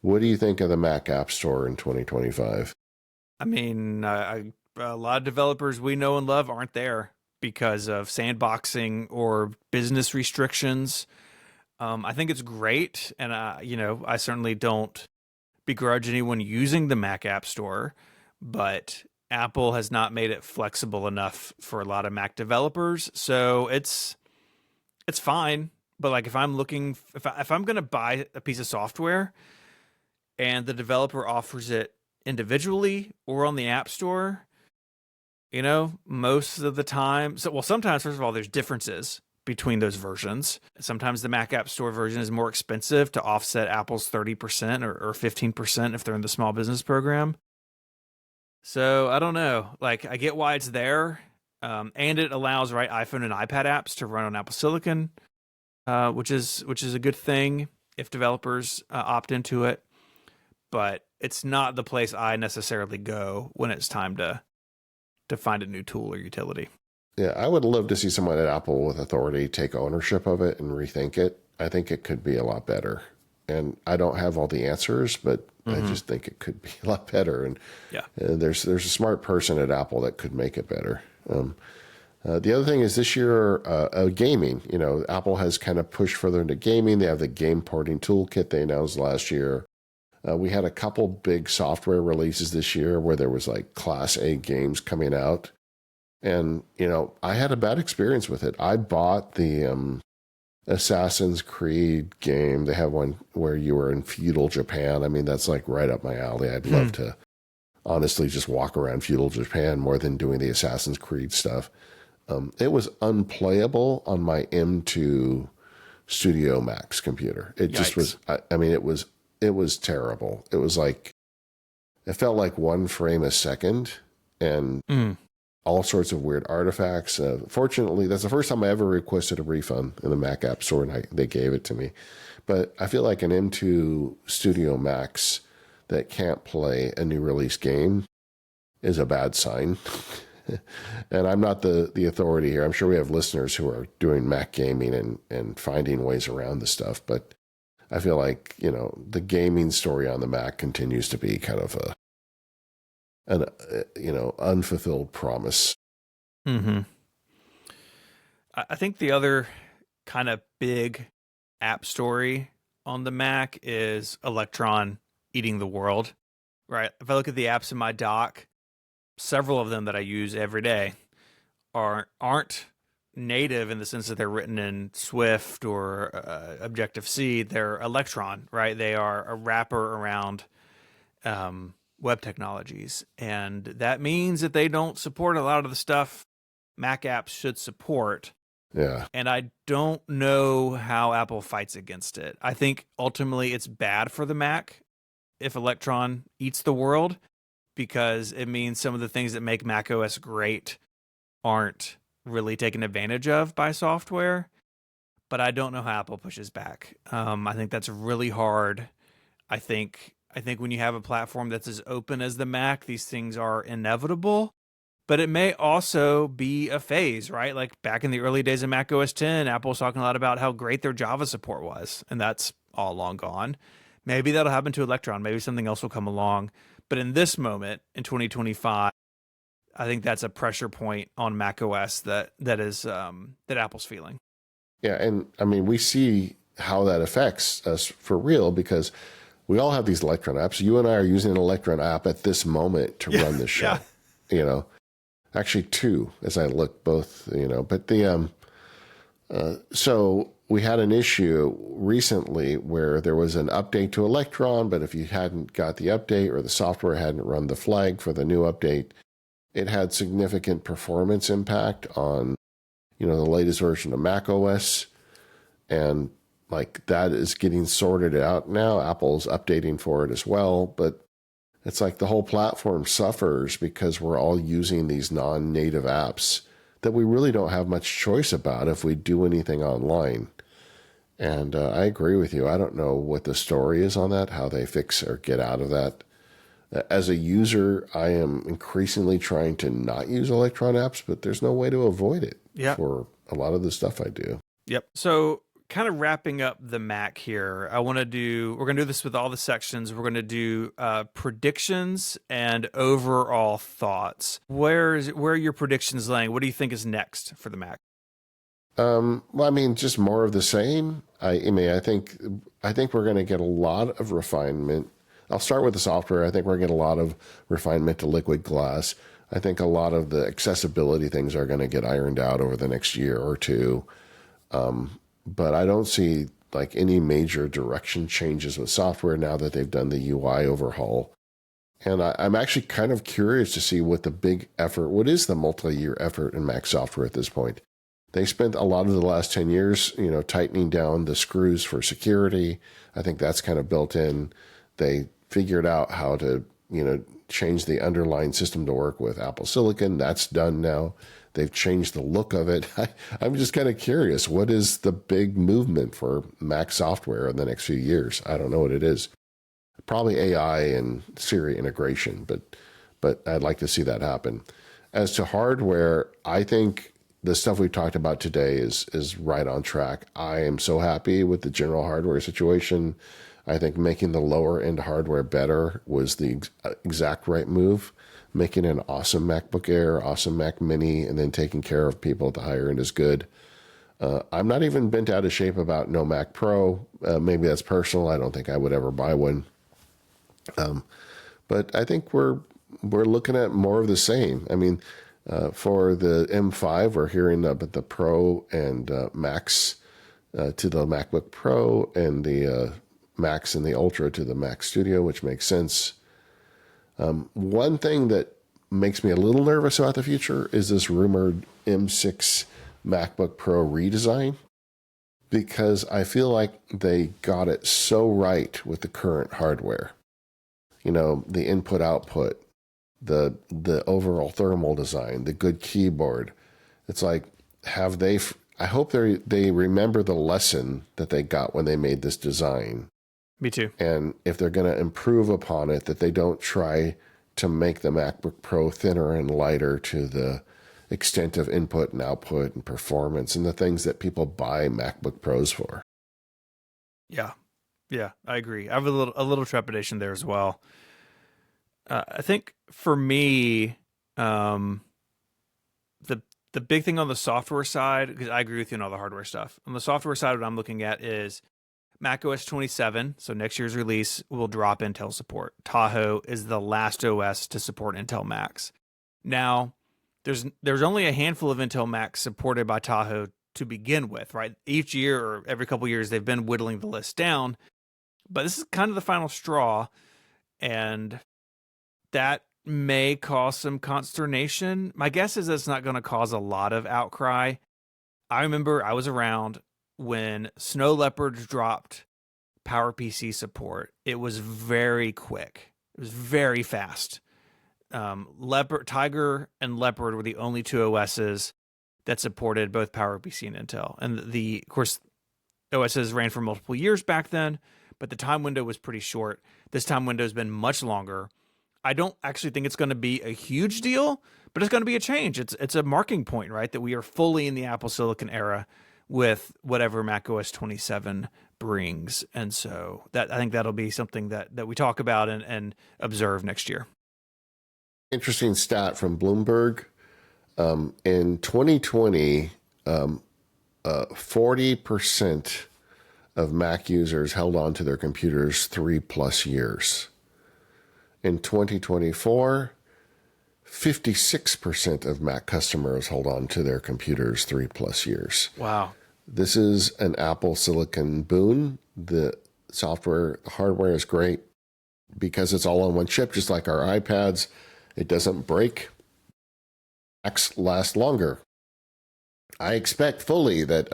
what do you think of the Mac App Store in 2025? I mean, a lot of developers we know and love aren't there because of sandboxing or business restrictions. I think it's great, and I certainly don't begrudge anyone using the Mac App Store, but Apple has not made it flexible enough for a lot of Mac developers. So it's fine, but like if I'm looking, if I'm going to buy a piece of software and the developer offers it individually or on the App Store, most of the time, sometimes, first of all, there's differences between those versions. Sometimes the Mac App Store version is more expensive to offset Apple's 30% or 15% if they're in the small business program. So I don't know. Like, I get why it's there. And it allows iPhone and iPad apps to run on Apple Silicon, which is a good thing if developers opt into it. But it's not the place I necessarily go when it's time to find a new tool or utility. Yeah, I would love to see someone at Apple with authority take ownership of it and rethink it. I think it could be a lot better. And I don't have all the answers, but I just think it could be a lot better. And there's a smart person at Apple that could make it better. The other thing is this year, gaming. Apple has kind of pushed further into gaming. They have the game porting toolkit they announced last year. We had a couple big software releases this year where there was like Class A games coming out. And, I had a bad experience with it. I bought the Assassin's Creed game. They have one where you were in feudal Japan. I mean, that's like right up my alley. I'd love to honestly just walk around feudal Japan more than doing the Assassin's Creed stuff. It was unplayable on my M2 Studio Max computer. It just was, it was terrible. It was like, it felt like one frame a second. And all sorts of weird artifacts. Fortunately, that's the first time I ever requested a refund in the Mac App Store, and they gave it to me. But I feel like an M2 Studio Max that can't play a new release game is a bad sign. And I'm not the authority here. I'm sure we have listeners who are doing Mac gaming and finding ways around the stuff. But I feel like, the gaming story on the Mac continues to be kind of an unfulfilled promise. Mm-hmm. I think the other kind of big app story on the Mac is Electron eating the world, right? If I look at the apps in my dock, several of them that I use every day aren't native in the sense that they're written in Swift or Objective-C. They're Electron, right? They are a wrapper around web technologies. And that means that they don't support a lot of the stuff Mac apps should support. Yeah. And I don't know how Apple fights against it. I think ultimately it's bad for the Mac if Electron eats the world, because it means some of the things that make macOS great aren't really taken advantage of by software. But I don't know how Apple pushes back. I think that's really hard. I think when you have a platform that's as open as the Mac, these things are inevitable. But it may also be a phase, right? Like back in the early days of macOS 10, Apple was talking a lot about how great their Java support was, and that's all long gone. Maybe that'll happen to Electron. Maybe something else will come along. But in this moment, in 2025, I think that's a pressure point on macOS that Apple's feeling. Yeah, and I mean, we see how that affects us for real, because we all have these Electron apps. You and I are using an Electron app at this moment to run the show. Yeah. Actually two, as I look both, but so we had an issue recently where there was an update to Electron, but if you hadn't got the update or the software hadn't run the flag for the new update, it had significant performance impact on, the latest version of macOS. And like that is getting sorted out now. Apple's updating for it as well, but it's like the whole platform suffers because we're all using these non-native apps that we really don't have much choice about if we do anything online. And I agree with you. I don't know what the story is on that, how they fix or get out of that. As a user, I am increasingly trying to not use Electron apps, but there's no way to avoid it for a lot of the stuff I do. Yep. So kind of wrapping up the Mac here, we're going to do this with all the sections. We're going to do predictions and overall thoughts. Where are your predictions laying? What do you think is next for the Mac? Well, I mean, just more of the same. I think we're going to get a lot of refinement. I'll start with the software. I think we're going to get a lot of refinement to liquid glass. I think a lot of the accessibility things are going to get ironed out over the next year or two. But I don't see like any major direction changes with software now that they've done the UI overhaul. And I'm actually kind of curious to see what is the multi-year effort in Mac software at this point. They spent a lot of the last 10 years, tightening down the screws for security. I think that's kind of built in. They figured out how to, change the underlying system to work with Apple Silicon. That's done now. They've changed the look of it. I'm just kind of curious. What is the big movement for Mac software in the next few years? I don't know what it is. Probably AI and Siri integration, but I'd like to see that happen. As to hardware, I think the stuff we talked about today is right on track. I am so happy with the general hardware situation. I think making the lower end hardware better was the exact right move. Making an awesome MacBook Air, awesome Mac Mini, and then taking care of people at the higher end is good. I'm not even bent out of shape about no Mac Pro. Maybe that's personal. I don't think I would ever buy one. But I think we're looking at more of the same. I mean, for the M5, we're hearing about the Pro and Max to the MacBook Pro, and the Max and the Ultra to the Mac Studio, which makes sense. One thing that makes me a little nervous about the future is this rumored M6 MacBook Pro redesign, because I feel like they got it so right with the current hardware. The input-output, the overall thermal design, the good keyboard. It's like, I hope they remember the lesson that they got when they made this design. Me too. And if they're going to improve upon it, that they don't try to make the MacBook Pro thinner and lighter to the extent of input and output and performance and the things that people buy MacBook Pros for. Yeah. Yeah, I agree. I have a little trepidation there as well. I think for me, the big thing on the software side, because I agree with you on all the hardware stuff. On the software side, what I'm looking at is macOS 27. So next year's release will drop Intel support. Tahoe is the last OS to support Intel Macs. Now, there's only a handful of Intel Macs supported by Tahoe to begin with, right? Each year or every couple of years, they've been whittling the list down. But this is kind of the final straw, and that may cause some consternation. My guess is it's not going to cause a lot of outcry. I remember I was around when Snow Leopard dropped PowerPC support. It was very quick. It was very fast. Tiger and Leopard were the only two OSs that supported both PowerPC and Intel. And of course, OSs ran for multiple years back then, but the time window was pretty short. This time window has been much longer. I don't actually think it's going to be a huge deal, but it's going to be a change. It's a marking point, right? That we are fully in the Apple Silicon era with whatever macOS 27 brings. And so I think that'll be something that we talk about and observe next year. Interesting stat from Bloomberg. In 2020, 40% of Mac users held on to their computers 3+ years. In 2024, 56% of Mac customers hold on to their computers 3+ years. Wow. This is an Apple Silicon boon. The hardware is great because it's all on one chip, just like our iPads. It doesn't break. Macs last longer. I expect fully that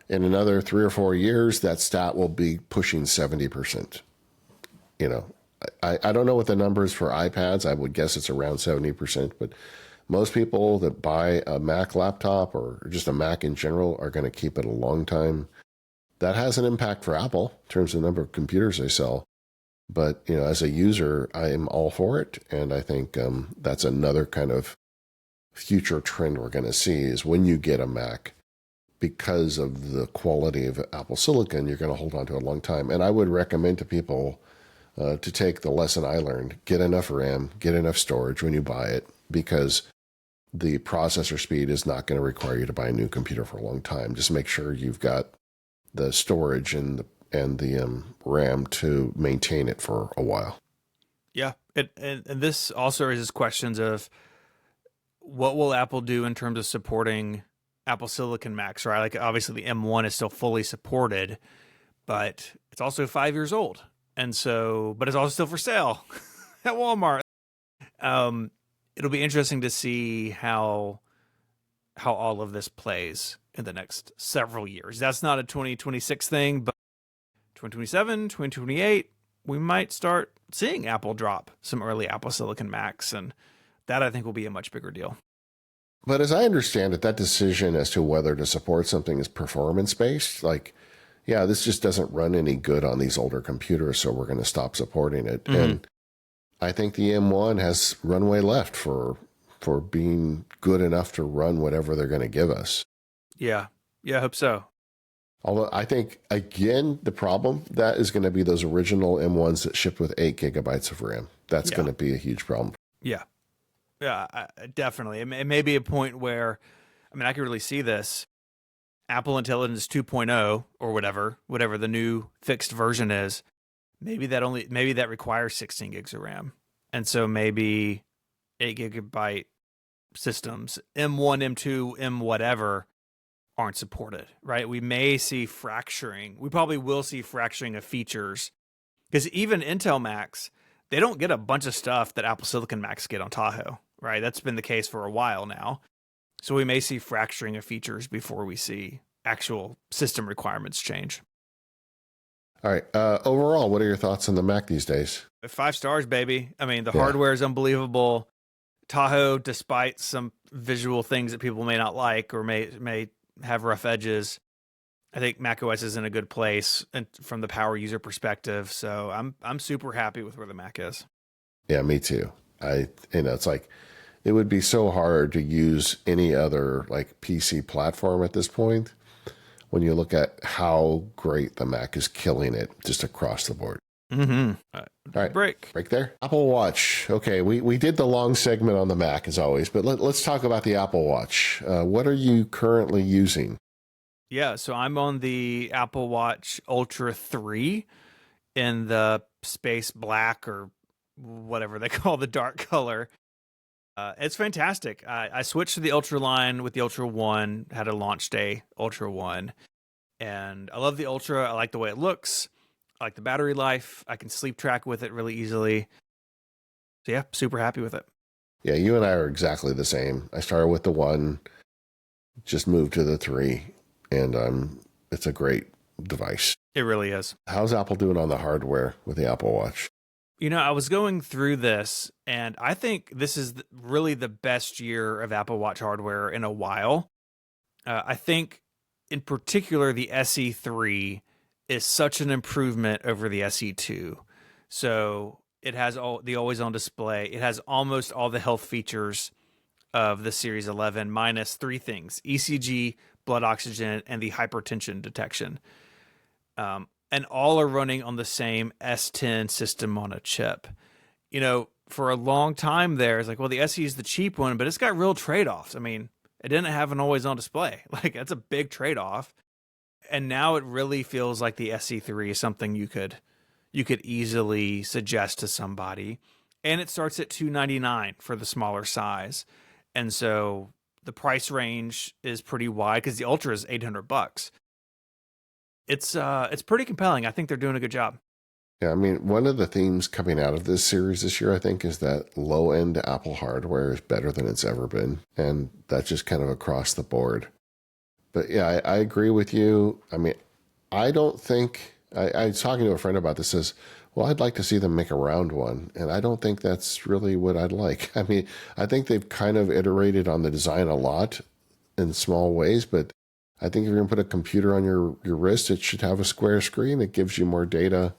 in another 3 or 4 years, that stat will be pushing 70%. I don't know what the number is for iPads. I would guess it's around 70%, but most people that buy a Mac laptop or just a Mac in general are going to keep it a long time. That has an impact for Apple in terms of the number of computers they sell. But, as a user, I am all for it. And I think that's another kind of future trend we're going to see is when you get a Mac, because of the quality of Apple Silicon, you're going to hold on to it a long time. And I would recommend to people to take the lesson I learned. Get enough RAM, get enough storage when you buy it, because the processor speed is not going to require you to buy a new computer for a long time. Just make sure you've got the storage and the RAM to maintain it for a while. Yeah, and this also raises questions of what will Apple do in terms of supporting Apple Silicon Macs, right? Like, obviously the M1 is still fully supported, but it's also 5 years old. And so, but it's also still for sale at Walmart. It'll be interesting to see how all of this plays in the next several years. That's not a 2026 thing, but 2027, 2028, we might start seeing Apple drop some early Apple Silicon Macs, and that I think will be a much bigger deal. But as I understand it, that decision as to whether to support something is performance-based. Like, yeah, this just doesn't run any good on these older computers, so we're going to stop supporting it. Mm-hmm. And I think the M1 has runway left for being good enough to run whatever they're going to give us. Yeah, I hope so. Although I think, again, the problem, that is going to be those original M1s that shipped with 8 gigabytes of RAM. That's going to be a huge problem. Yeah, definitely. It may be a point where, I can really see this. Apple Intelligence 2.0 or whatever the new fixed version is, maybe that requires 16 gigs of RAM. And so maybe 8 gigabyte systems, M1, M2, M whatever, aren't supported, right? We may see fracturing. We probably will see fracturing of features, because even Intel Macs, they don't get a bunch of stuff that Apple Silicon Macs get on Tahoe, right? That's been the case for a while now. So we may see fracturing of features before we see actual system requirements change. All right. Overall, what are your thoughts on the Mac these days? 5 stars, baby. I mean, the Yeah. hardware is unbelievable. Tahoe, despite some visual things that people may not like or may have rough edges, I think macOS is in a good place and from the power user perspective. So I'm super happy with where the Mac is. Yeah, me too. It's like it would be so hard to use any other like PC platform at this point when you look at how great the Mac is killing it just across the board. Mm-hmm. All right, break there. Apple Watch. Okay, we did the long segment on the Mac as always, but let's talk about the Apple Watch. What are you currently using? Yeah, so I'm on the Apple Watch Ultra 3 in the space black or whatever they call the dark color. It's fantastic. I switched to the Ultra line with the Ultra 1, had a launch day Ultra 1, and I love the Ultra. I like the way it looks. I like the battery life. I can sleep track with it really easily. So yeah, super happy with it. Yeah, you and I are exactly the same. I started with the 1, just moved to the 3, and it's a great device. It really is. How's Apple doing on the hardware with the Apple Watch? You know, I was going through this, and I think this is really the best year of Apple Watch hardware in a while. I think, in particular, the SE3 is such an improvement over the SE2. So it has all the always-on display. It has almost all the health features of the Series 11, minus 3 things: ECG, blood oxygen, and the hypertension detection. And all are running on the same S10 system on a chip. You know, for a long time there, it's like, well, the SE is the cheap one, but it's got real trade-offs. I mean, it didn't have an always-on display. Like, that's a big trade-off. And now it really feels like the SE3 is something you could easily suggest to somebody. And it starts at $299 for the smaller size. And so the price range is pretty wide because the Ultra is $800. It's pretty compelling. I think they're doing a good job. Yeah, I mean, one of the themes coming out of this series this year, I think, is that low-end Apple hardware is better than it's ever been. And that's just kind of across the board. But yeah, I agree with you. I mean, I don't think, I was talking to a friend about this, says, well, I'd like to see them make a round one. And I don't think that's really what I'd like. I mean, I think they've kind of iterated on the design a lot in small ways, but I think if you're going to put a computer on your wrist, it should have a square screen. It gives you more data.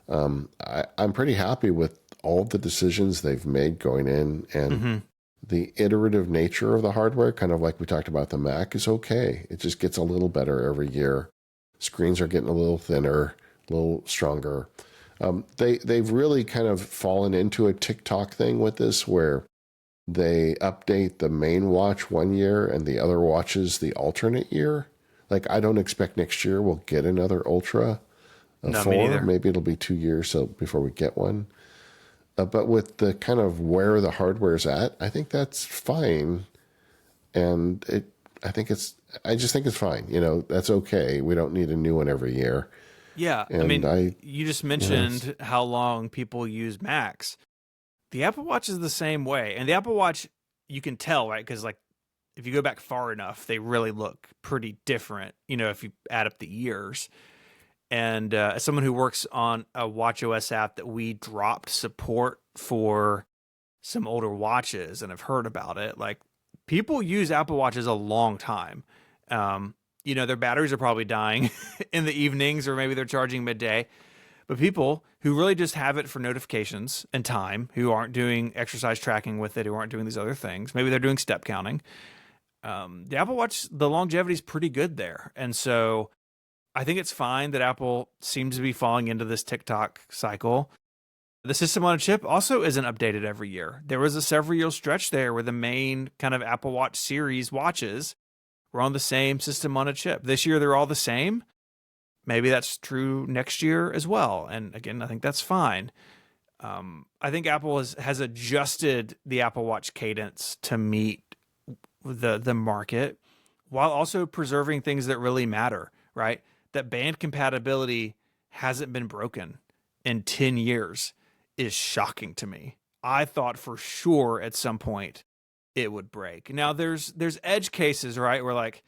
I'm pretty happy with all the decisions they've made going in, and the iterative nature of the hardware, kind of like we talked about the Mac, is okay. It just gets a little better every year. Screens are getting a little thinner, a little stronger. They've really kind of fallen into a TikTok thing with this, where they update the main watch one year and the other watches the alternate year. Like, I don't expect next year we'll get another Ultra. No, 4, maybe it'll be 2 years before we get one. But with the kind of where the hardware's at, I think that's fine. And I just think it's fine. You know, that's okay. We don't need a new one every year. Yeah. And I mean, you just mentioned how long people use Macs. The Apple Watch is the same way. And the Apple Watch, you can tell, right? Because, like, if you go back far enough, they really look pretty different, you know, if you add up the years. And as someone who works on a watchOS app that we dropped support for some older watches and have heard about it, like, people use Apple Watches a long time. You know, their batteries are probably dying in the evenings, or maybe they're charging midday. But people who really just have it for notifications and time, who aren't doing exercise tracking with it, who aren't doing these other things, maybe they're doing step counting. The Apple Watch, the longevity is pretty good there. And so I think it's fine that Apple seems to be falling into this TikTok cycle. The system on a chip also isn't updated every year. There was a several-year stretch there where the main kind of Apple Watch series watches were on the same system on a chip. This year, they're all the same. Maybe that's true next year as well. And again, I think that's fine. I think Apple has adjusted the Apple Watch cadence to meet the market while also preserving things that really matter, right? That band compatibility hasn't been broken in 10 years is shocking to me. I thought for sure at some point it would break. Now there's edge cases, right? Where, like,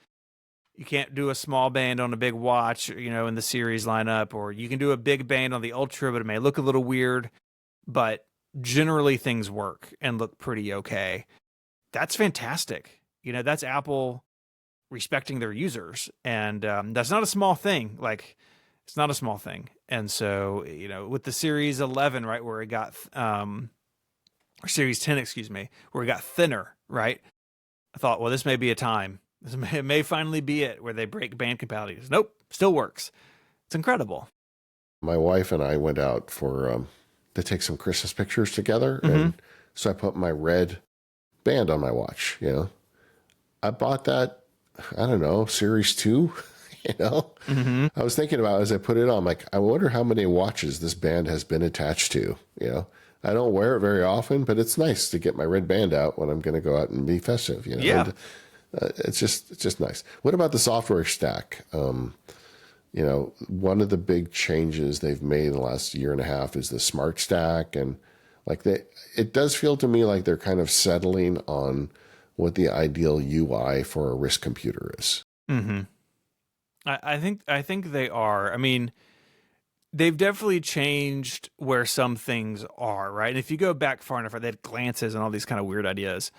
You can't do a small band on a big watch, in the series lineup, or you can do a big band on the Ultra, but it may look a little weird. But generally, things work and look pretty okay. That's fantastic. That's Apple respecting their users, and that's not a small thing. Like, it's not a small thing. And so, with the Series 11, right, where it got, or Series 10, excuse me, where it got thinner, right? I thought, well, this may be a time. It may finally be it where they break band compatibility. Nope, still works. It's incredible. My wife and I went out to take some Christmas pictures together, and so I put my red band on my watch. I bought that, I don't know, Series 2. I was thinking about as I put it on, like, I wonder how many watches this band has been attached to. I don't wear it very often, but it's nice to get my red band out when I'm going to go out and be festive. Yeah. And, it's just nice. What about the software stack? One of the big changes they've made in the last year and a half is the smart stack, and it does feel to me like they're kind of settling on what the ideal UI for a RISC computer is. I think they are. I mean, they've definitely changed where some things are, right? And if you go back far enough, they had glances and all these kind of weird ideas,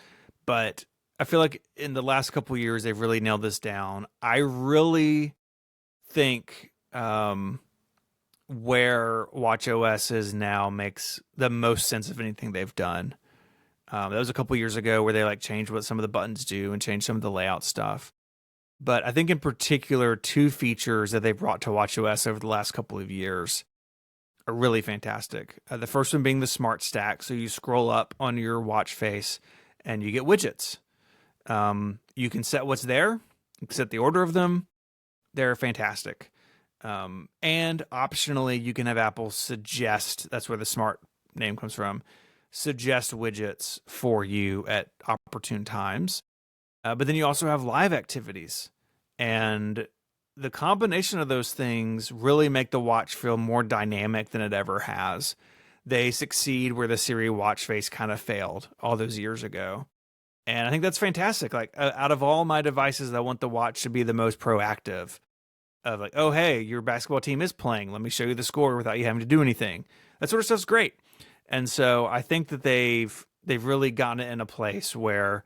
but I feel like in the last couple of years, they've really nailed this down. I really think where watchOS is now makes the most sense of anything they've done. That was a couple of years ago where they changed what some of the buttons do and changed some of the layout stuff. But I think in particular, two features that they brought to watchOS over the last couple of years are really fantastic. The first one being the smart stack. So you scroll up on your watch face and you get widgets. You can set what's there, you can set the order of them. They're fantastic. And optionally, you can have Apple suggest, that's where the smart name comes from, suggest widgets for you at opportune times. But then you also have live activities. And the combination of those things really make the watch feel more dynamic than it ever has. They succeed where the Siri watch face kind of failed all those years ago. And I think that's fantastic. Out of all my devices, I want the watch to be the most proactive. Of oh, hey, your basketball team is playing. Let me show you the score without you having to do anything. That sort of stuff's great. And so I think that they've really gotten it in a place where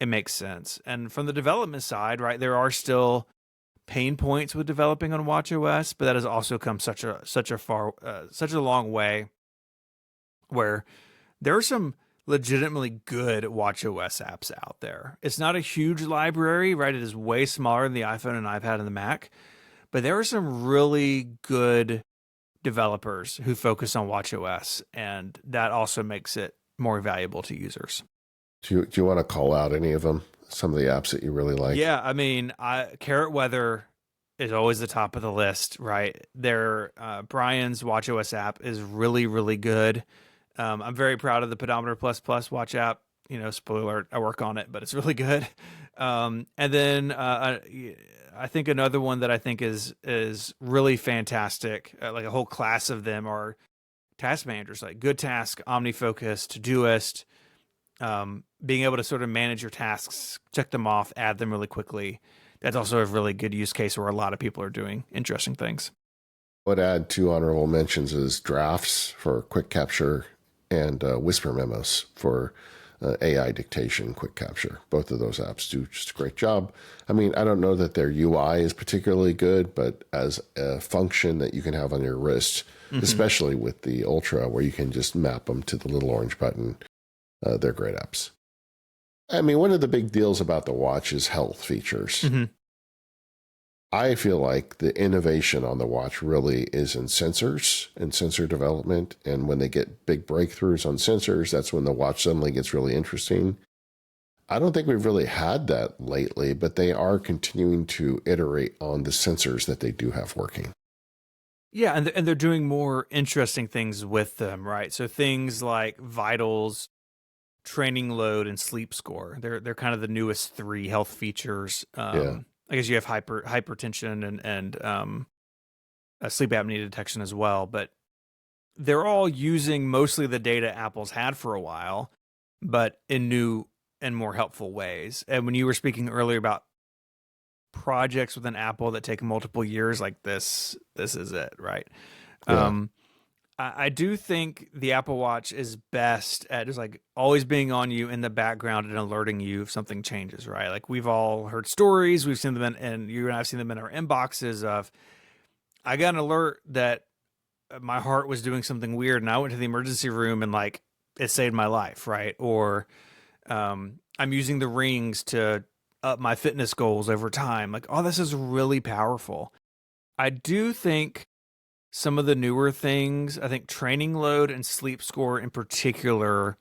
it makes sense. And from the development side, right, there are still pain points with developing on watchOS, but that has also come such a long way where there are some legitimately good watchOS apps out there. It's not a huge library, right? It is way smaller than the iPhone and iPad and the Mac, but there are some really good developers who focus on watchOS, and that also makes it more valuable to users. Do you want to call out any of them? Some of the apps that you really like? Yeah, I mean, Carrot Weather is always the top of the list, right? Brian's watchOS app is really, really good. I'm very proud of the Pedometer Plus Plus watch app. Spoiler alert, I work on it, but it's really good. And then I think another one that I think is really fantastic, like a whole class of them are task managers, like Good Task, OmniFocus, Todoist. Being able to sort of manage your tasks, check them off, add them really quickly. That's also a really good use case where a lot of people are doing interesting things. I would add two honorable mentions is Drafts for quick capture and Whisper Memos for AI dictation, quick capture. Both of those apps do just a great job. I mean, I don't know that their UI is particularly good, but as a function that you can have on your wrist, especially with the Ultra, where you can just map them to the little orange button, they're great apps. I mean, one of the big deals about the watch is health features. I feel like the innovation on the watch really is in sensors and sensor development. And when they get big breakthroughs on sensors, that's when the watch suddenly gets really interesting. I don't think we've really had that lately, but they are continuing to iterate on the sensors that they do have working. Yeah, and they're doing more interesting things with them, right? So things like vitals, training load, and sleep score. They're kind of the newest three health features. I guess you have hypertension and sleep apnea detection as well, but they're all using mostly the data Apple's had for a while, but in new and more helpful ways. And when you were speaking earlier about projects within Apple that take multiple years, like this is it, right? Yeah. I do think the Apple Watch is best at just like always being on you in the background and alerting you if something changes, right? Like we've all heard stories, we've seen them and you and I've seen them in our inboxes of, I got an alert that my heart was doing something weird and I went to the emergency room and like it saved my life, right? Or I'm using the rings to up my fitness goals over time. Like, oh, this is really powerful. I do think some of the newer things, I think training load and sleep score in particular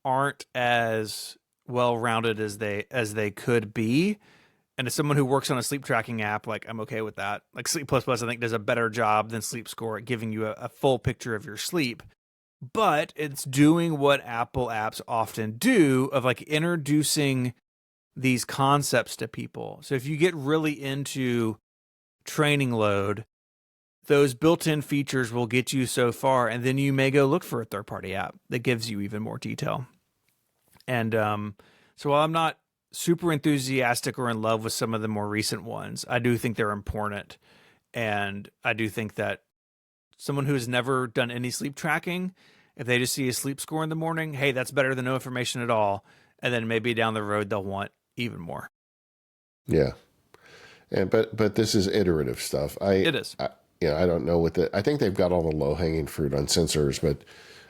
aren't as well rounded as they could be. And as someone who works on a sleep tracking app, like I'm okay with that. Like Sleep Plus Plus, I think does a better job than Sleep Score at giving you a full picture of your sleep. But it's doing what Apple apps often do of like introducing these concepts to people. So if you get really into training load, those built-in features will get you so far, and then you may go look for a third-party app that gives you even more detail. And so while I'm not super enthusiastic or in love with some of the more recent ones, I do think they're important. And I do think that someone who has never done any sleep tracking, if they just see a sleep score in the morning, hey, that's better than no information at all. And then maybe down the road, they'll want even more. Yeah. And but this is iterative stuff. It is. I don't know what I think they've got all the low hanging fruit on sensors, but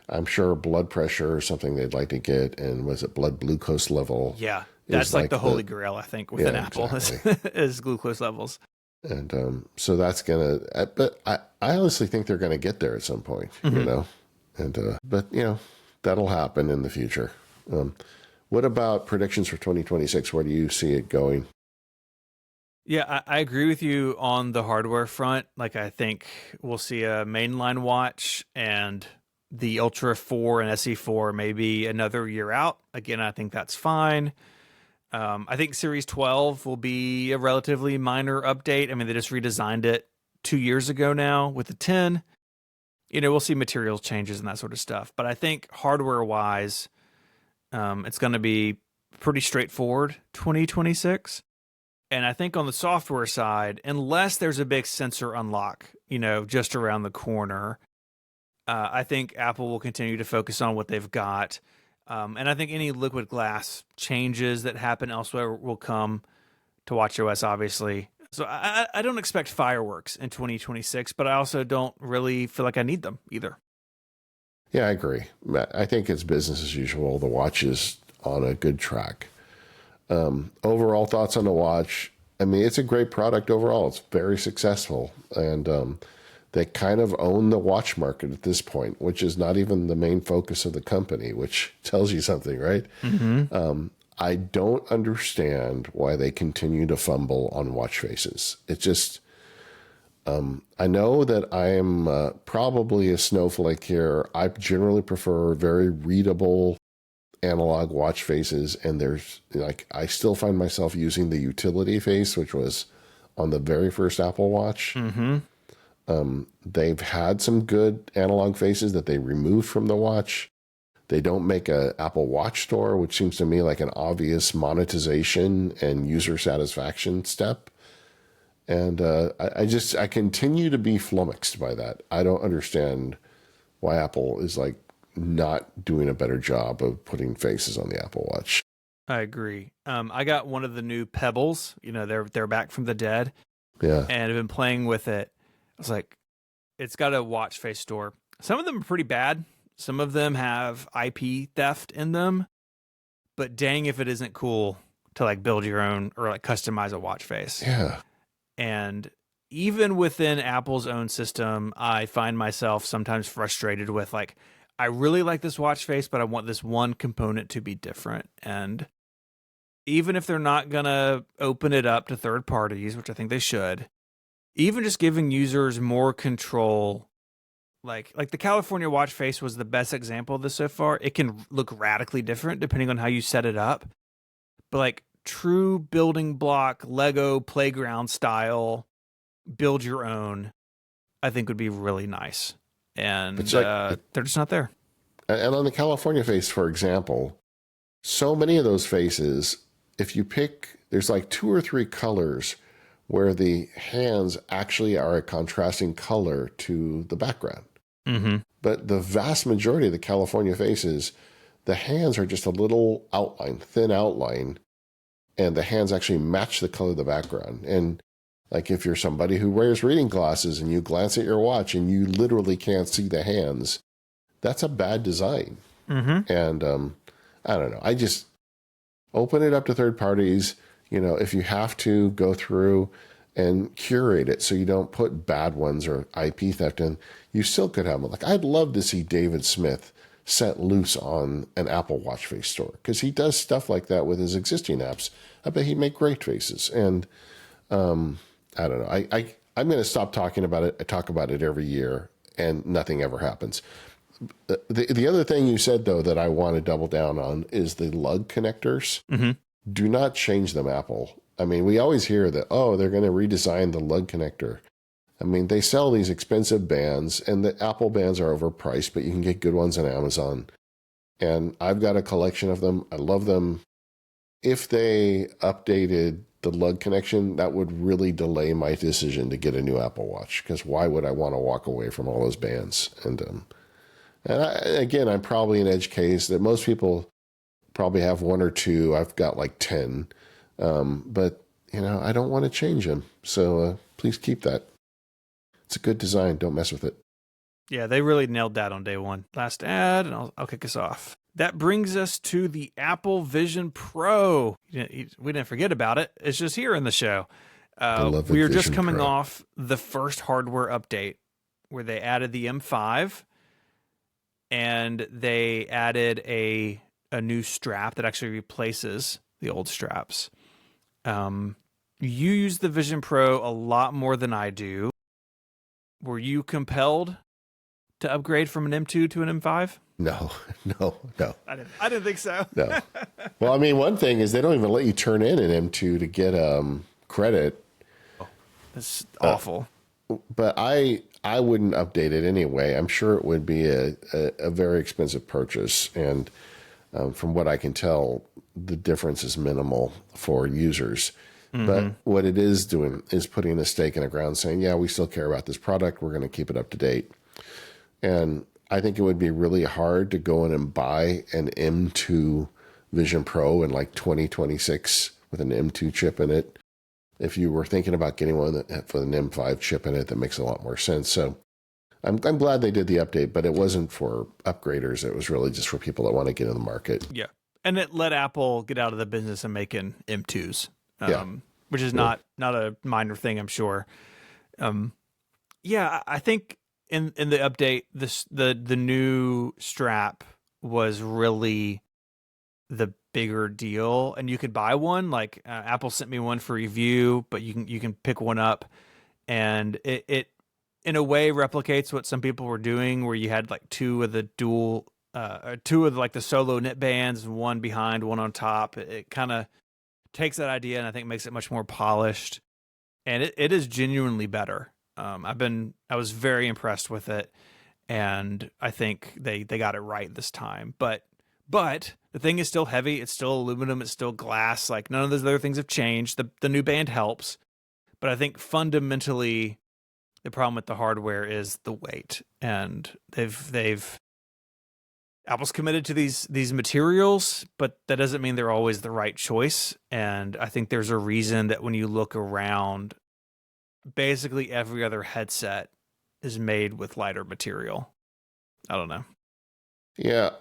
I'm sure blood pressure or something they'd like to get, and was it blood glucose level? Yeah, that's like the holy grail, I think, within Apple exactly. is glucose levels. And so that's gonna. But I honestly think they're gonna get there at some point, you know. And but that'll happen in the future. What about predictions for 2026? Where do you see it going? Yeah, I agree with you on the hardware front. Like, I think we'll see a mainline watch and the Ultra 4 and SE4 maybe another year out. Again, I think that's fine. I think Series 12 will be a relatively minor update. I mean, they just redesigned it 2 years ago now with the 10. We'll see materials changes and that sort of stuff. But I think hardware-wise, it's going to be pretty straightforward 2026. And I think on the software side, unless there's a big sensor unlock, just around the corner, I think Apple will continue to focus on what they've got. And I think any liquid glass changes that happen elsewhere will come to watchOS, obviously. So I don't expect fireworks in 2026, but I also don't really feel like I need them either. Yeah, I agree. I think it's business as usual. The watch is on a good track. Overall thoughts on the watch. I mean, it's a great product overall. It's very successful. And they kind of own the watch market at this point, which is not even the main focus of the company, which tells you something, right? Mm-hmm. I don't understand why they continue to fumble on watch faces. It just, I know that I am probably a snowflake here. I generally prefer very readable analog watch faces, and there's I still find myself using the utility face, which was on the very first Apple Watch. Mm-hmm. They've had some good analog faces that they removed from the watch. They don't make a Apple Watch Store, which seems to me like an obvious monetization and user satisfaction step. And I continue to be flummoxed by that. I don't understand why Apple is not doing a better job of putting faces on the Apple Watch. I agree. I got one of the new Pebbles. They're back from the dead. Yeah. And I've been playing with it. I was like, it's got a watch face store. Some of them are pretty bad. Some of them have IP theft in them. But dang if it isn't cool to build your own or customize a watch face. Yeah. And even within Apple's own system, I find myself sometimes frustrated with I really like this watch face, but I want this one component to be different. And even if they're not going to open it up to third parties, which I think they should, even just giving users more control, like the California watch face was the best example of this so far. It can look radically different depending on how you set it up. But true building block, Lego playground style, build your own, I think would be really nice. And they're just not there. And on the California face, for example, so many of those faces if you pick, there's like 2 or 3 colors where the hands actually are a contrasting color to the background. Mm-hmm. But the vast majority of the California faces, the hands are just a little outline, thin outline, and the hands actually match the color of the background. And like if you're somebody who wears reading glasses and you glance at your watch and you literally can't see the hands, that's a bad design. Mm-hmm. And I don't know. I just open it up to third parties. You know, if you have to go through and curate it so you don't put bad ones or IP theft in, you still could have them. Like, I'd love to see David Smith set loose on an Apple Watch face store, because he does stuff like that with his existing apps. I bet he'd make great faces. And I don't know. I'm going to stop talking about it. I talk about it every year and nothing ever happens. The other thing you said, though, that I want to double down on is the lug connectors. Mm-hmm. Do not change them, Apple. I mean, we always hear that, oh, they're going to redesign the lug connector. I mean, they sell these expensive bands, and the Apple bands are overpriced, but you can get good ones on Amazon. And I've got a collection of them. I love them. If they updated the lug connection, that would really delay my decision to get a new Apple Watch, because why would I want to walk away from all those bands? And again, I'm probably an edge case that most people probably have 1 or 2. I've got like 10. But, you know, I don't want to change them. So please keep that. It's a good design. Don't mess with it. Yeah, they really nailed that on day one. Last ad, and I'll kick us off. That brings us to the Apple Vision Pro. We didn't forget about it. It's just here in the show. We are just coming off the first hardware update where they added the M5 and they added a new strap that actually replaces the old straps. You use the Vision Pro a lot more than I do. Were you compelled to upgrade from an M2 to an M5? No. I didn't think so. No. Well, I mean, one thing is they don't even let you turn in an M2 to get credit. Oh, that's awful. But I wouldn't update it anyway. I'm sure it would be a very expensive purchase. And from what I can tell, the difference is minimal for users. Mm-hmm. But what it is doing is putting a stake in the ground saying, yeah, we still care about this product. We're going to keep it up to date. And I think it would be really hard to go in and buy an M2 Vision Pro in like 2026 with an M2 chip in it. If you were thinking about getting one with an M5 chip in it, that makes a lot more sense. So I'm glad they did the update, but it wasn't for upgraders. It was really just for people that want to get in the market. Yeah. And it let Apple get out of the business of making M2s, which is not a minor thing, I'm sure. I think in the update, the new strap was really the bigger deal, and you could buy one. Like Apple sent me one for review, but you can pick one up, and it in a way replicates what some people were doing, where you had like two of the like the solo knit bands, one behind, one on top. It kind of takes that idea and I think makes it much more polished, and it is genuinely better. I was very impressed with it, and I think they got it right this time. But the thing is still heavy. It's still aluminum. It's still glass. Like none of those other things have changed. The new band helps, but I think fundamentally the problem with the hardware is the weight, and Apple's committed to these materials, but that doesn't mean they're always the right choice. And I think there's a reason that when you look around, basically every other headset is made with lighter material. I don't know. Yeah,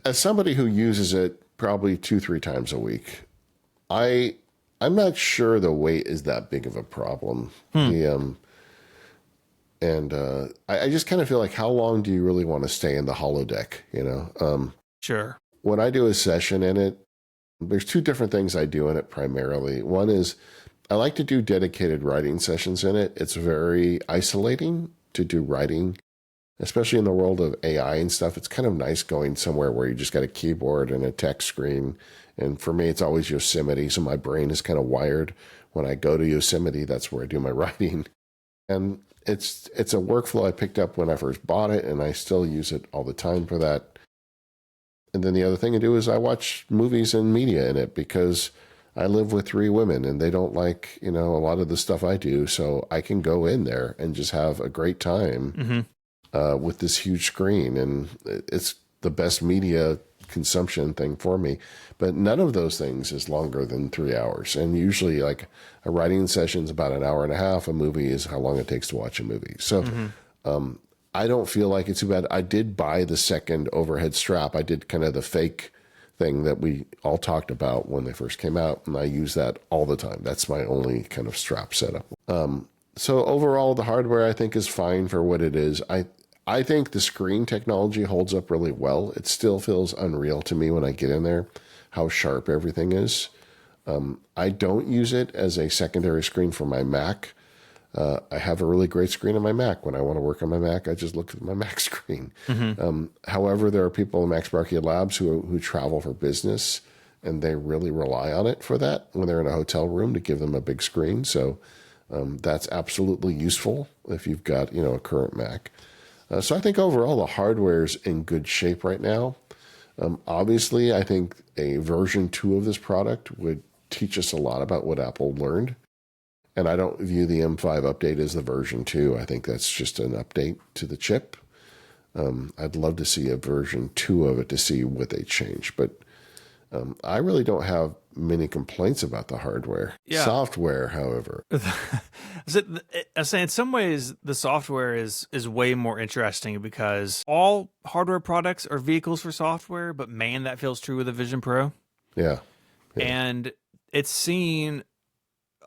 as somebody who uses it probably 2-3 times a week, I'm not sure the weight is that big of a problem. I just kind of feel like, how long do you really want to stay in the holodeck? Sure. When I do a session in it, there's 2 different things I do in it primarily. One is I like to do dedicated writing sessions in it. It's very isolating to do writing, especially in the world of AI and stuff. It's kind of nice going somewhere where you just got a keyboard and a text screen. And for me, it's always Yosemite. So my brain is kind of wired. When I go to Yosemite, that's where I do my writing. And it's a workflow I picked up when I first bought it, and I still use it all the time for that. And then the other thing I do is I watch movies and media in it because I live with 3 women and they don't like, a lot of the stuff I do. So I can go in there and just have a great time with this huge screen. And it's the best media consumption thing for me. But none of those things is longer than 3 hours. And usually like a writing session is about an hour and a half. A movie is how long it takes to watch a movie. So I don't feel like it's too bad. I did buy the second overhead strap. I did kind of the fake thing that we all talked about when they first came out, and I use that all the time. That's my only kind of strap setup. So overall, the hardware I think is fine for what it is. I think the screen technology holds up really well. It still feels unreal to me when I get in there, how sharp everything is. I don't use it as a secondary screen for my Mac. I have a really great screen on my Mac. When I want to work on my Mac, I just look at my Mac screen. However, there are people in MacBook Labs who travel for business, and they really rely on it for that when they're in a hotel room to give them a big screen. So that's absolutely useful if you've got a current Mac. So I think overall the hardware is in good shape right now. Obviously, I think a version 2 of this product would teach us a lot about what Apple learned. And I don't view the M5 update as the version 2. I think that's just an update to the chip. I'd love to see a version 2 of it to see what they change. But I really don't have many complaints about the hardware. Yeah. Software, however. I say in some ways the software is way more interesting because all hardware products are vehicles for software, but man, that feels true with the Vision Pro. Yeah. And it's seen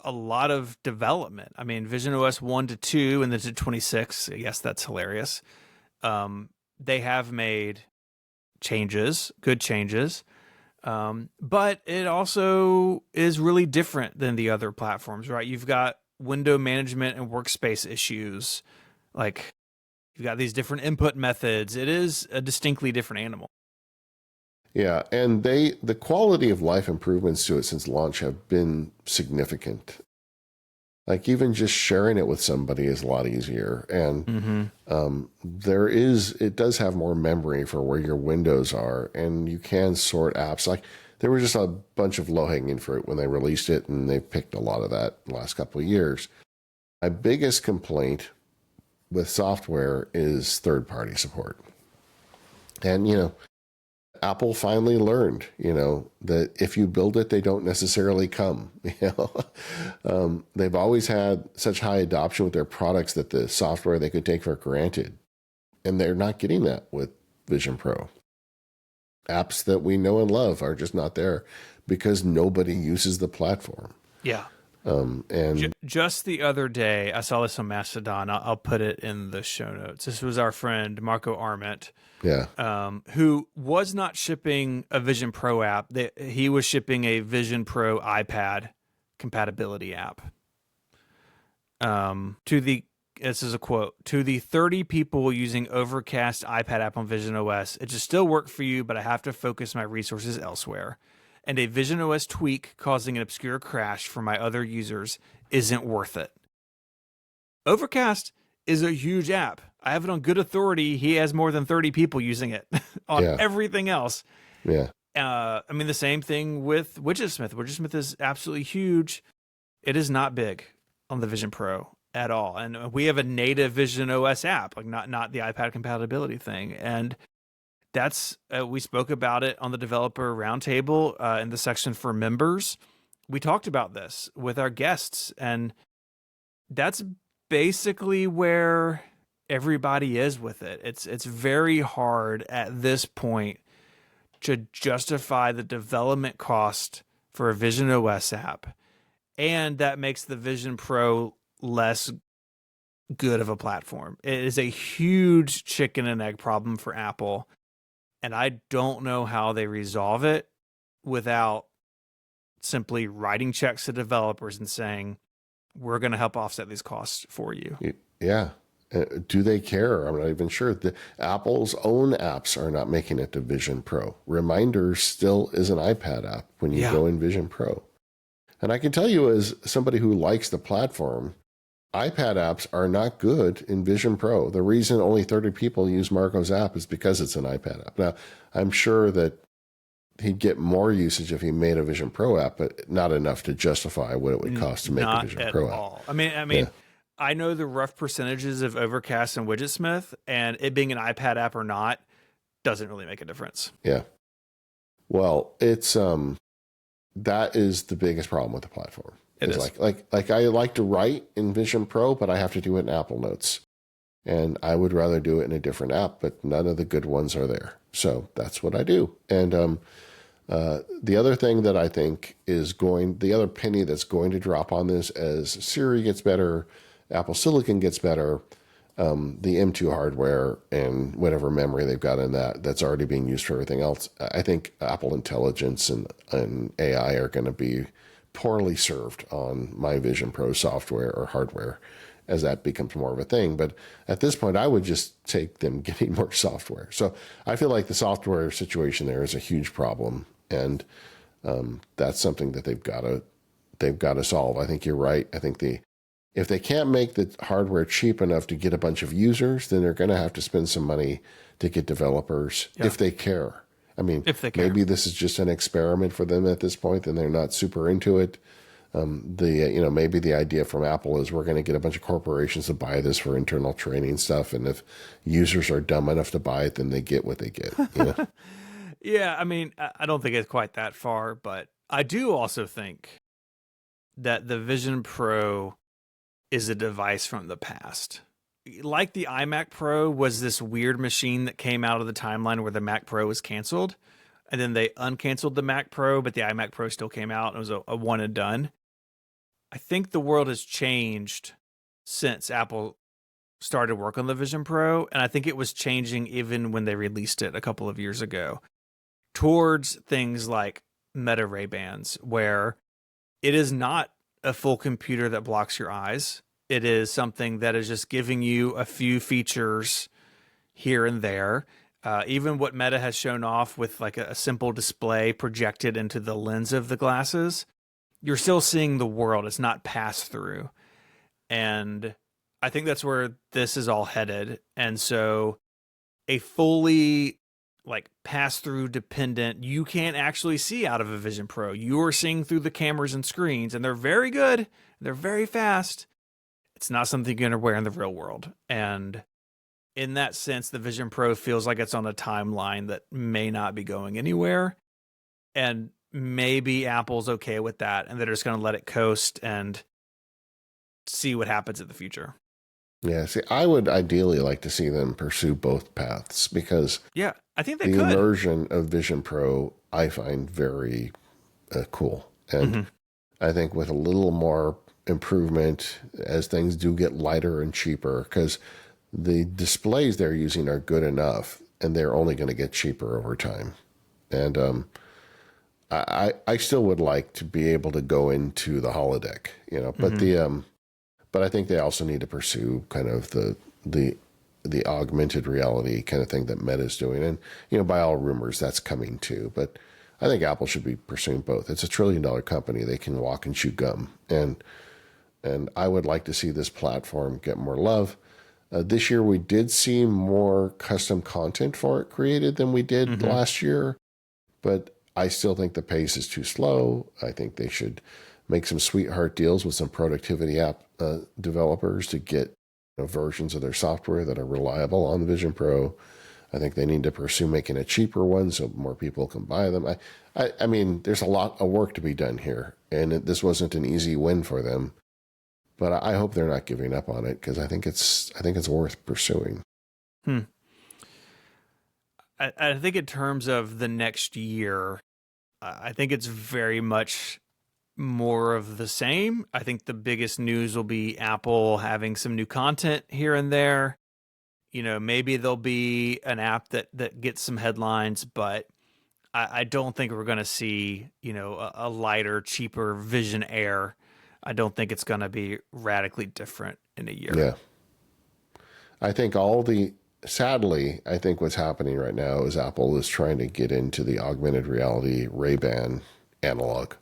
a lot of development. I mean, Vision OS 1 to 2 and then to 26. Yes, that's hilarious. They have made changes, good changes. But it also is really different than the other platforms, right? You've got window management and workspace issues. Like you've got these different input methods. It is a distinctly different animal. Yeah, and the quality of life improvements to it since launch have been significant. Like even just sharing it with somebody is a lot easier. And it does have more memory for where your windows are, and you can sort apps. Like there was just a bunch of low-hanging fruit when they released it, and they've picked a lot of that in the last couple of years. My biggest complaint with software is third-party support. And, Apple finally learned, that if you build it, they don't necessarily come. They've always had such high adoption with their products that the software they could take for granted, and they're not getting that with Vision Pro. Apps that we know and love are just not there because nobody uses the platform. Yeah. And just the other day, I saw this on Mastodon. I'll put it in the show notes. This was our friend Marco Arment. Yeah. Who was not shipping a Vision Pro app. He was shipping a Vision Pro iPad compatibility app. This is a quote, to the 30 people using Overcast iPad app on Vision OS, it should still work for you, but I have to focus my resources elsewhere. And a Vision OS tweak causing an obscure crash for my other users isn't worth it. Overcast is a huge app. I have it on good authority. He has more than 30 people using it on everything else. Yeah. I mean, the same thing with Widgetsmith. Widgetsmith is absolutely huge. It is not big on the Vision Pro at all. And we have a native Vision OS app, like not the iPad compatibility thing. And that's, we spoke about it on the developer roundtable in the section for members. We talked about this with our guests, and that's basically where everybody is with it. It's very hard at this point to justify the development cost for a Vision OS app. And that makes the Vision Pro less good of a platform. It is a huge chicken and egg problem for Apple. And I don't know how they resolve it without simply writing checks to developers and saying, we're going to help offset these costs for you. Yeah. Do they care? I'm not even sure. Apple's own apps are not making it to Vision Pro. Reminders still is an iPad app when you go in Vision Pro. And I can tell you, as somebody who likes the platform, iPad apps are not good in Vision Pro. The reason only 30 people use Marco's app is because it's an iPad app. Now, I'm sure that he'd get more usage if he made a Vision Pro app, but not enough to justify what it would cost to make a Vision Pro app. Not at all. I know the rough percentages of Overcast and Widgetsmith, and it being an iPad app or not doesn't really make a difference. Yeah. Well, it's that is the biggest problem with the platform. It is. Like I like to write in Vision Pro, but I have to do it in Apple Notes. And I would rather do it in a different app, but none of the good ones are there. So that's what I do. And the other thing that I think is the other penny that's going to drop on this as Siri gets better, Apple Silicon gets better, the M2 hardware and whatever memory they've got in that's already being used for everything else. I think Apple Intelligence and AI are going to be poorly served on my Vision Pro software or hardware as that becomes more of a thing. But at this point, I would just take them getting more software. So I feel like the software situation there is a huge problem. And that's something that they've got to solve. I think you're right. I think if they can't make the hardware cheap enough to get a bunch of users, then they're going to have to spend some money to get developers if they care. I mean, maybe this is just an experiment for them at this point, and they're not super into it. Maybe the idea from Apple is we're going to get a bunch of corporations to buy this for internal training stuff, and if users are dumb enough to buy it, then they get what they get. You know? Yeah, I mean, I don't think it's quite that far, but I do also think that the Vision Pro is a device from the past. Like the iMac Pro was this weird machine that came out of the timeline where the Mac Pro was canceled, and then they uncanceled the Mac Pro, but the iMac Pro still came out. It was a one and done. I think the world has changed since Apple started work on the Vision Pro, and I think it was changing even when they released it a couple of years ago, towards things like Meta Ray-Bans, where it is not a full computer that blocks your eyes. It is something that is just giving you a few features here and there. Even what Meta has shown off with like a simple display projected into the lens of the glasses, you're still seeing the world. It's not pass through. And I think that's where this is all headed. And so a fully like pass-through dependent, you can't actually see out of a Vision Pro. You are seeing through the cameras and screens, and they're very good. They're very fast. It's not something you're going to wear in the real world. And in that sense, the Vision Pro feels like it's on a timeline that may not be going anywhere. And maybe Apple's okay with that, and they're just going to let it coast and see what happens in the future. Yeah, see, I would ideally like to see them pursue both paths because I think they could. The immersion of Vision Pro I find very cool. And I think with a little more improvement as things do get lighter and cheaper, because the displays they're using are good enough and they're only going to get cheaper over time. And I still would like to be able to go into the holodeck, but but I think they also need to pursue kind of the augmented reality kind of thing that Meta's doing. And, by all rumors, that's coming too. But I think Apple should be pursuing both. It's $1 trillion company. They can walk and chew gum. And I would like to see this platform get more love. This year, we did see more custom content for it created than we did last year. But I still think the pace is too slow. I think they should make some sweetheart deals with some productivity app developers to get versions of their software that are reliable on the Vision Pro. I think they need to pursue making a cheaper one so more people can buy them. I mean, there's a lot of work to be done here, and this wasn't an easy win for them. But I hope they're not giving up on it because I think it's worth pursuing. I think in terms of the next year, I think it's very much more of the same. I think the biggest news will be Apple having some new content here and there. Maybe there'll be an app that gets some headlines, but I don't think we're going to see, a lighter, cheaper Vision Air. I don't think it's going to be radically different in a year. Yeah. I think sadly, I think what's happening right now is Apple is trying to get into the augmented reality Ray-Ban analog,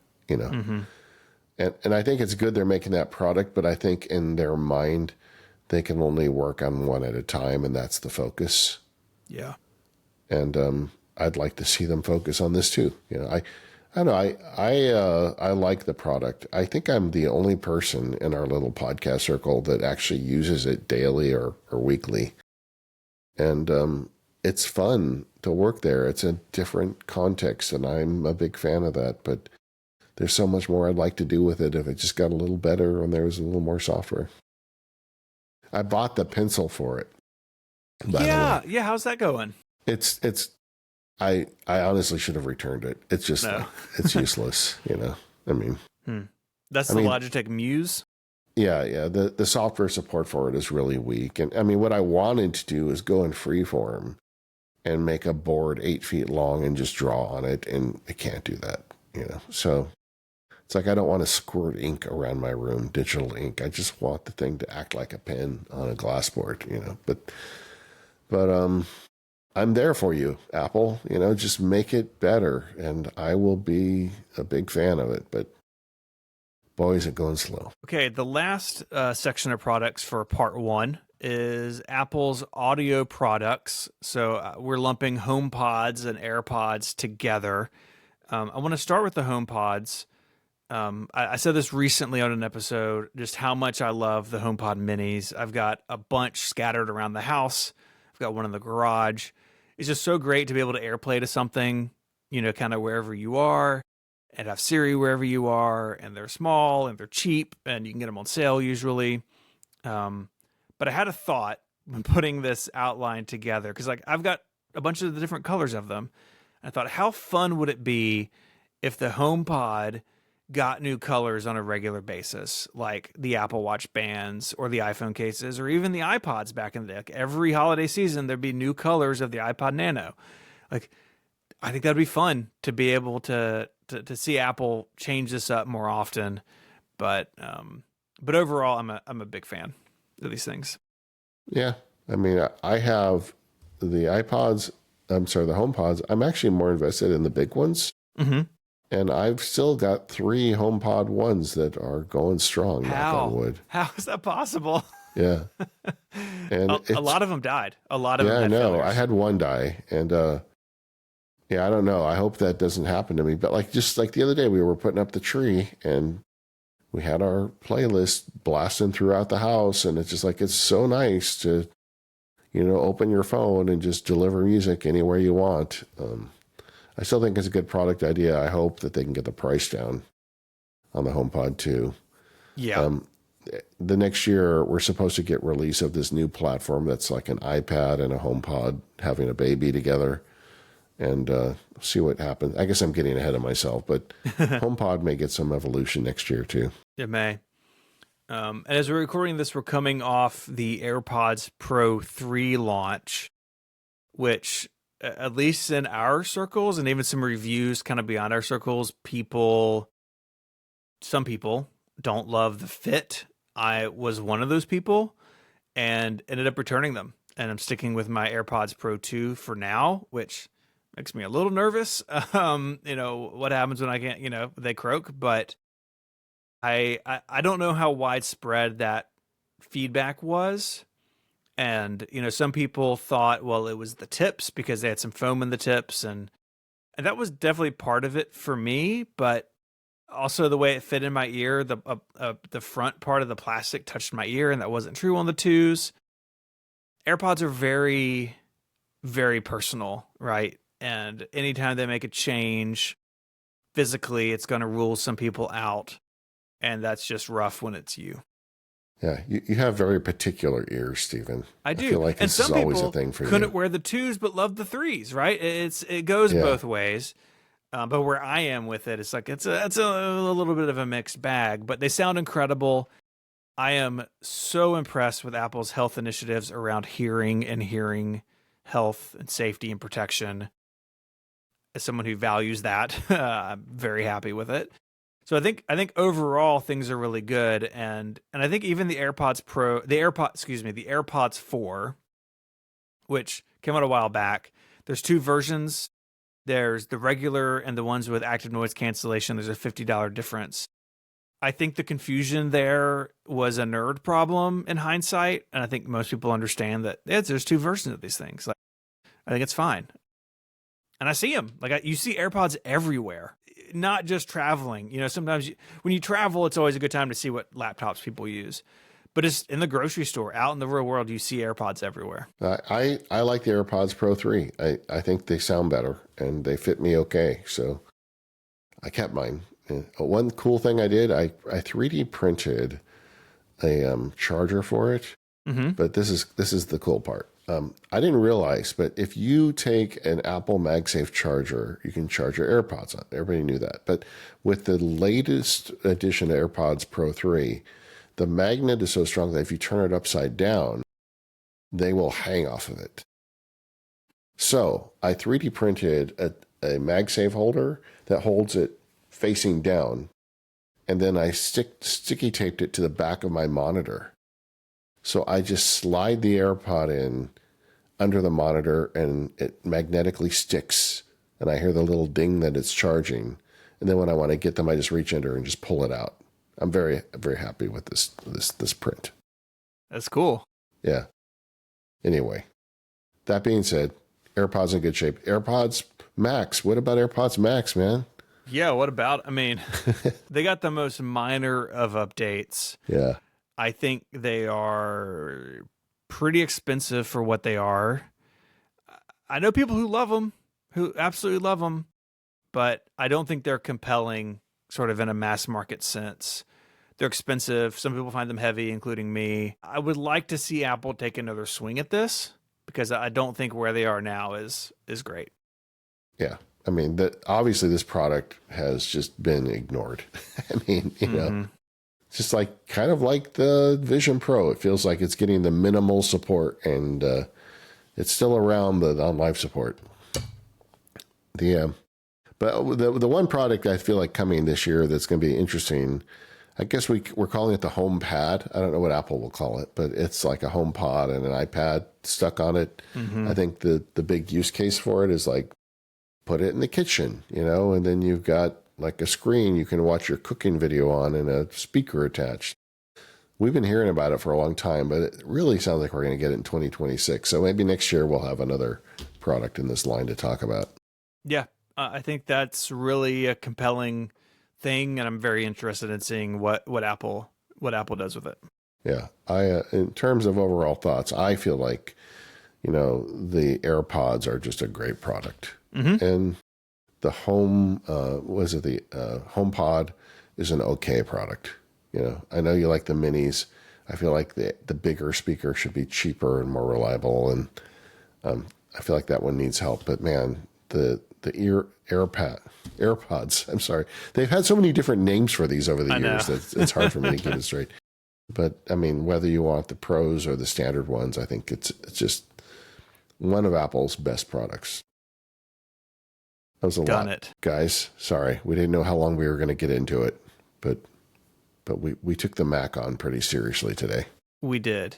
And I think it's good they're making that product, but I think in their mind, they can only work on one at a time, and that's the focus. Yeah. And I'd like to see them focus on this too. I don't know. I like the product. I think I'm the only person in our little podcast circle that actually uses it daily or weekly. And it's fun to work there. It's a different context, and I'm a big fan of that. But there's so much more I'd like to do with it if it just got a little better and there was a little more software. I bought the pencil for it. Yeah. How's that going? I honestly should have returned it. It's just it's useless, I mean, that's the Logitech Muse. Yeah. The software support for it is really weak. And I mean, what I wanted to do is go in freeform and make a board 8 feet long and just draw on it, and I can't do that, So it's like I don't want to squirt ink around my room, digital ink. I just want the thing to act like a pen on a glass board, But I'm there for you, Apple. Just make it better, and I will be a big fan of it. But boy, is it going slow. Okay, the last section of products for part one is Apple's audio products. So we're lumping HomePods and AirPods together. I want to start with the HomePods. I said this recently on an episode, just how much I love the HomePod minis. I've got a bunch scattered around the house. I've got one in the garage. It's just so great to be able to AirPlay to something, kind of wherever you are, and have Siri wherever you are, and they're small and they're cheap, and you can get them on sale usually. But I had a thought when putting this outline together, because I've got a bunch of the different colors of them. I thought, how fun would it be if the HomePod got new colors on a regular basis, like the Apple Watch bands or the iPhone cases or even the iPods back in the day. Like every holiday season, there'd be new colors of the iPod Nano. Like, I think that'd be fun to be able to see Apple change this up more often. But overall, I'm a big fan of these things. Yeah. I mean, I have the HomePods. I'm actually more invested in the big ones. Mm-hmm. And I've still got 3 HomePod ones that are going strong. Knock on wood. How is that possible? Yeah. And a lot of them died. A lot of them had failures. I had one die. And I don't know. I hope that doesn't happen to me. But just like the other day, we were putting up the tree and we had our playlist blasting throughout the house. And it's just like, it's so nice to, open your phone and just deliver music anywhere you want. I still think it's a good product idea. I hope that they can get the price down on the HomePod too. Yeah. The next year, we're supposed to get release of this new platform that's like an iPad and a HomePod having a baby together, and see what happens. I guess I'm getting ahead of myself, but HomePod may get some evolution next year too. It may. And as we're recording this, we're coming off the AirPods Pro 3 launch, which, at least in our circles and even some reviews kind of beyond our circles, some people don't love the fit. I was one of those people and ended up returning them. And I'm sticking with my AirPods Pro 2 for now, which makes me a little nervous. What happens when I can't, they croak, but I don't know how widespread that feedback was. And, some people thought, well, it was the tips because they had some foam in the tips. And that was definitely part of it for me. But also the way it fit in my ear, the front part of the plastic touched my ear, and that wasn't true on the 2s. AirPods are very, very personal, right? And anytime they make a change physically, it's going to rule some people out. And that's just rough when it's you. Yeah, you have very particular ears, Stephen. I do. I feel like this is always a thing for you. Couldn't wear the 2s but love the 3s, right? It goes both ways. But where I am with it, it's like it's a little bit of a mixed bag. But they sound incredible. I am so impressed with Apple's health initiatives around hearing and hearing health and safety and protection. As someone who values that, I'm very happy with it. So I think overall things are really good, and I think even the AirPods 4, which came out a while back. There's 2 versions. There's the regular and the ones with active noise cancellation. There's a $50 difference. I think the confusion there was a nerd problem in hindsight, and I think most people understand that there's two versions of these things. Like, I think it's fine, and I see them. Like you see AirPods everywhere, not just traveling. You know, sometimes when you travel, it's always a good time to see what laptops people use. But it's in the grocery store, out in the real world, you see AirPods everywhere. I like the AirPods Pro 3. I think they sound better and they fit me okay. So I kept mine. One cool thing I did, I 3D printed a charger for it. Mm-hmm. But this is the cool part. I didn't realize, but if you take an Apple MagSafe charger, you can charge your AirPods on it. Everybody knew that. But with the latest edition of AirPods Pro 3, the magnet is so strong that if you turn it upside down, they will hang off of it. So I 3D printed a MagSafe holder that holds it facing down, and then I sticky taped it to the back of my monitor. So I just slide the AirPod in under the monitor, and it magnetically sticks, and I hear the little ding that it's charging. And then when I want to get them, I just reach under and just pull it out. I'm very, very happy with this print. That's cool. Yeah. Anyway, that being said, AirPods in good shape. AirPods Max. What about AirPods Max, man? Yeah, what about? I mean, they got the most minor of updates. Yeah. I think they are pretty expensive for what they are. I know people who love them, who absolutely love them, but I don't think they're compelling sort of in a mass market sense. They're expensive. Some people find them heavy, including me. I would like to see Apple take another swing at this because I don't think where they are now is great. Yeah. I mean, obviously this product has just been ignored. I mean, you know, it's just like kind of like the Vision Pro. It feels like it's getting the minimal support, and it's still around on life support. But the one product I feel like coming this year that's going to be interesting, I guess we're calling it the HomePad. I don't know what Apple will call it, but it's like a HomePod and an iPad stuck on it. I think the big use case for it is like put it in the kitchen, you know, and then you've got like a screen you can watch your cooking video on and a speaker attached. We've been hearing about it for a long time, but it really sounds like we're going to get it in 2026. So maybe next year we'll have another product in this line to talk about. Yeah, I think that's really a compelling thing, and I'm very interested in seeing what Apple does with it. Yeah, in terms of overall thoughts, I feel like, you know, the AirPods are just a great product. And the HomePod is an okay product. You know, I know you like the minis. I feel like the bigger speaker should be cheaper and more reliable, and I feel like that one needs help. But man, the AirPods, I'm sorry, they've had so many different names for these over the years that it's hard for me to get it straight. But I mean, whether you want the pros or the standard ones, I think it's just one of Apple's best products. That was a lot, guys. Sorry, we didn't know how long we were going to get into it, but we took the Mac on pretty seriously today. We did.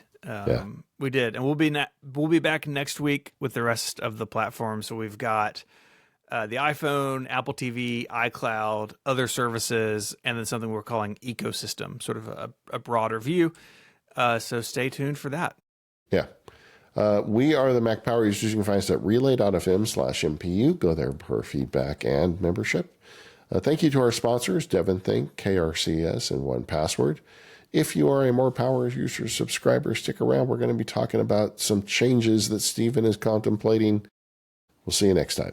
We did, and we'll be back next week with the rest of the platforms. So we've got the iPhone, Apple TV, iCloud, other services, and then something we're calling ecosystem, sort of a broader view. So stay tuned for that. Yeah. We are the Mac Power Users. You can find us at relay.fm/MPU. Go there for feedback and membership. Thank you to our sponsors, Devon Think, KRCS, and 1Password. If you are a More Power User subscriber, stick around. We're going to be talking about some changes that Stephen is contemplating. We'll see you next time.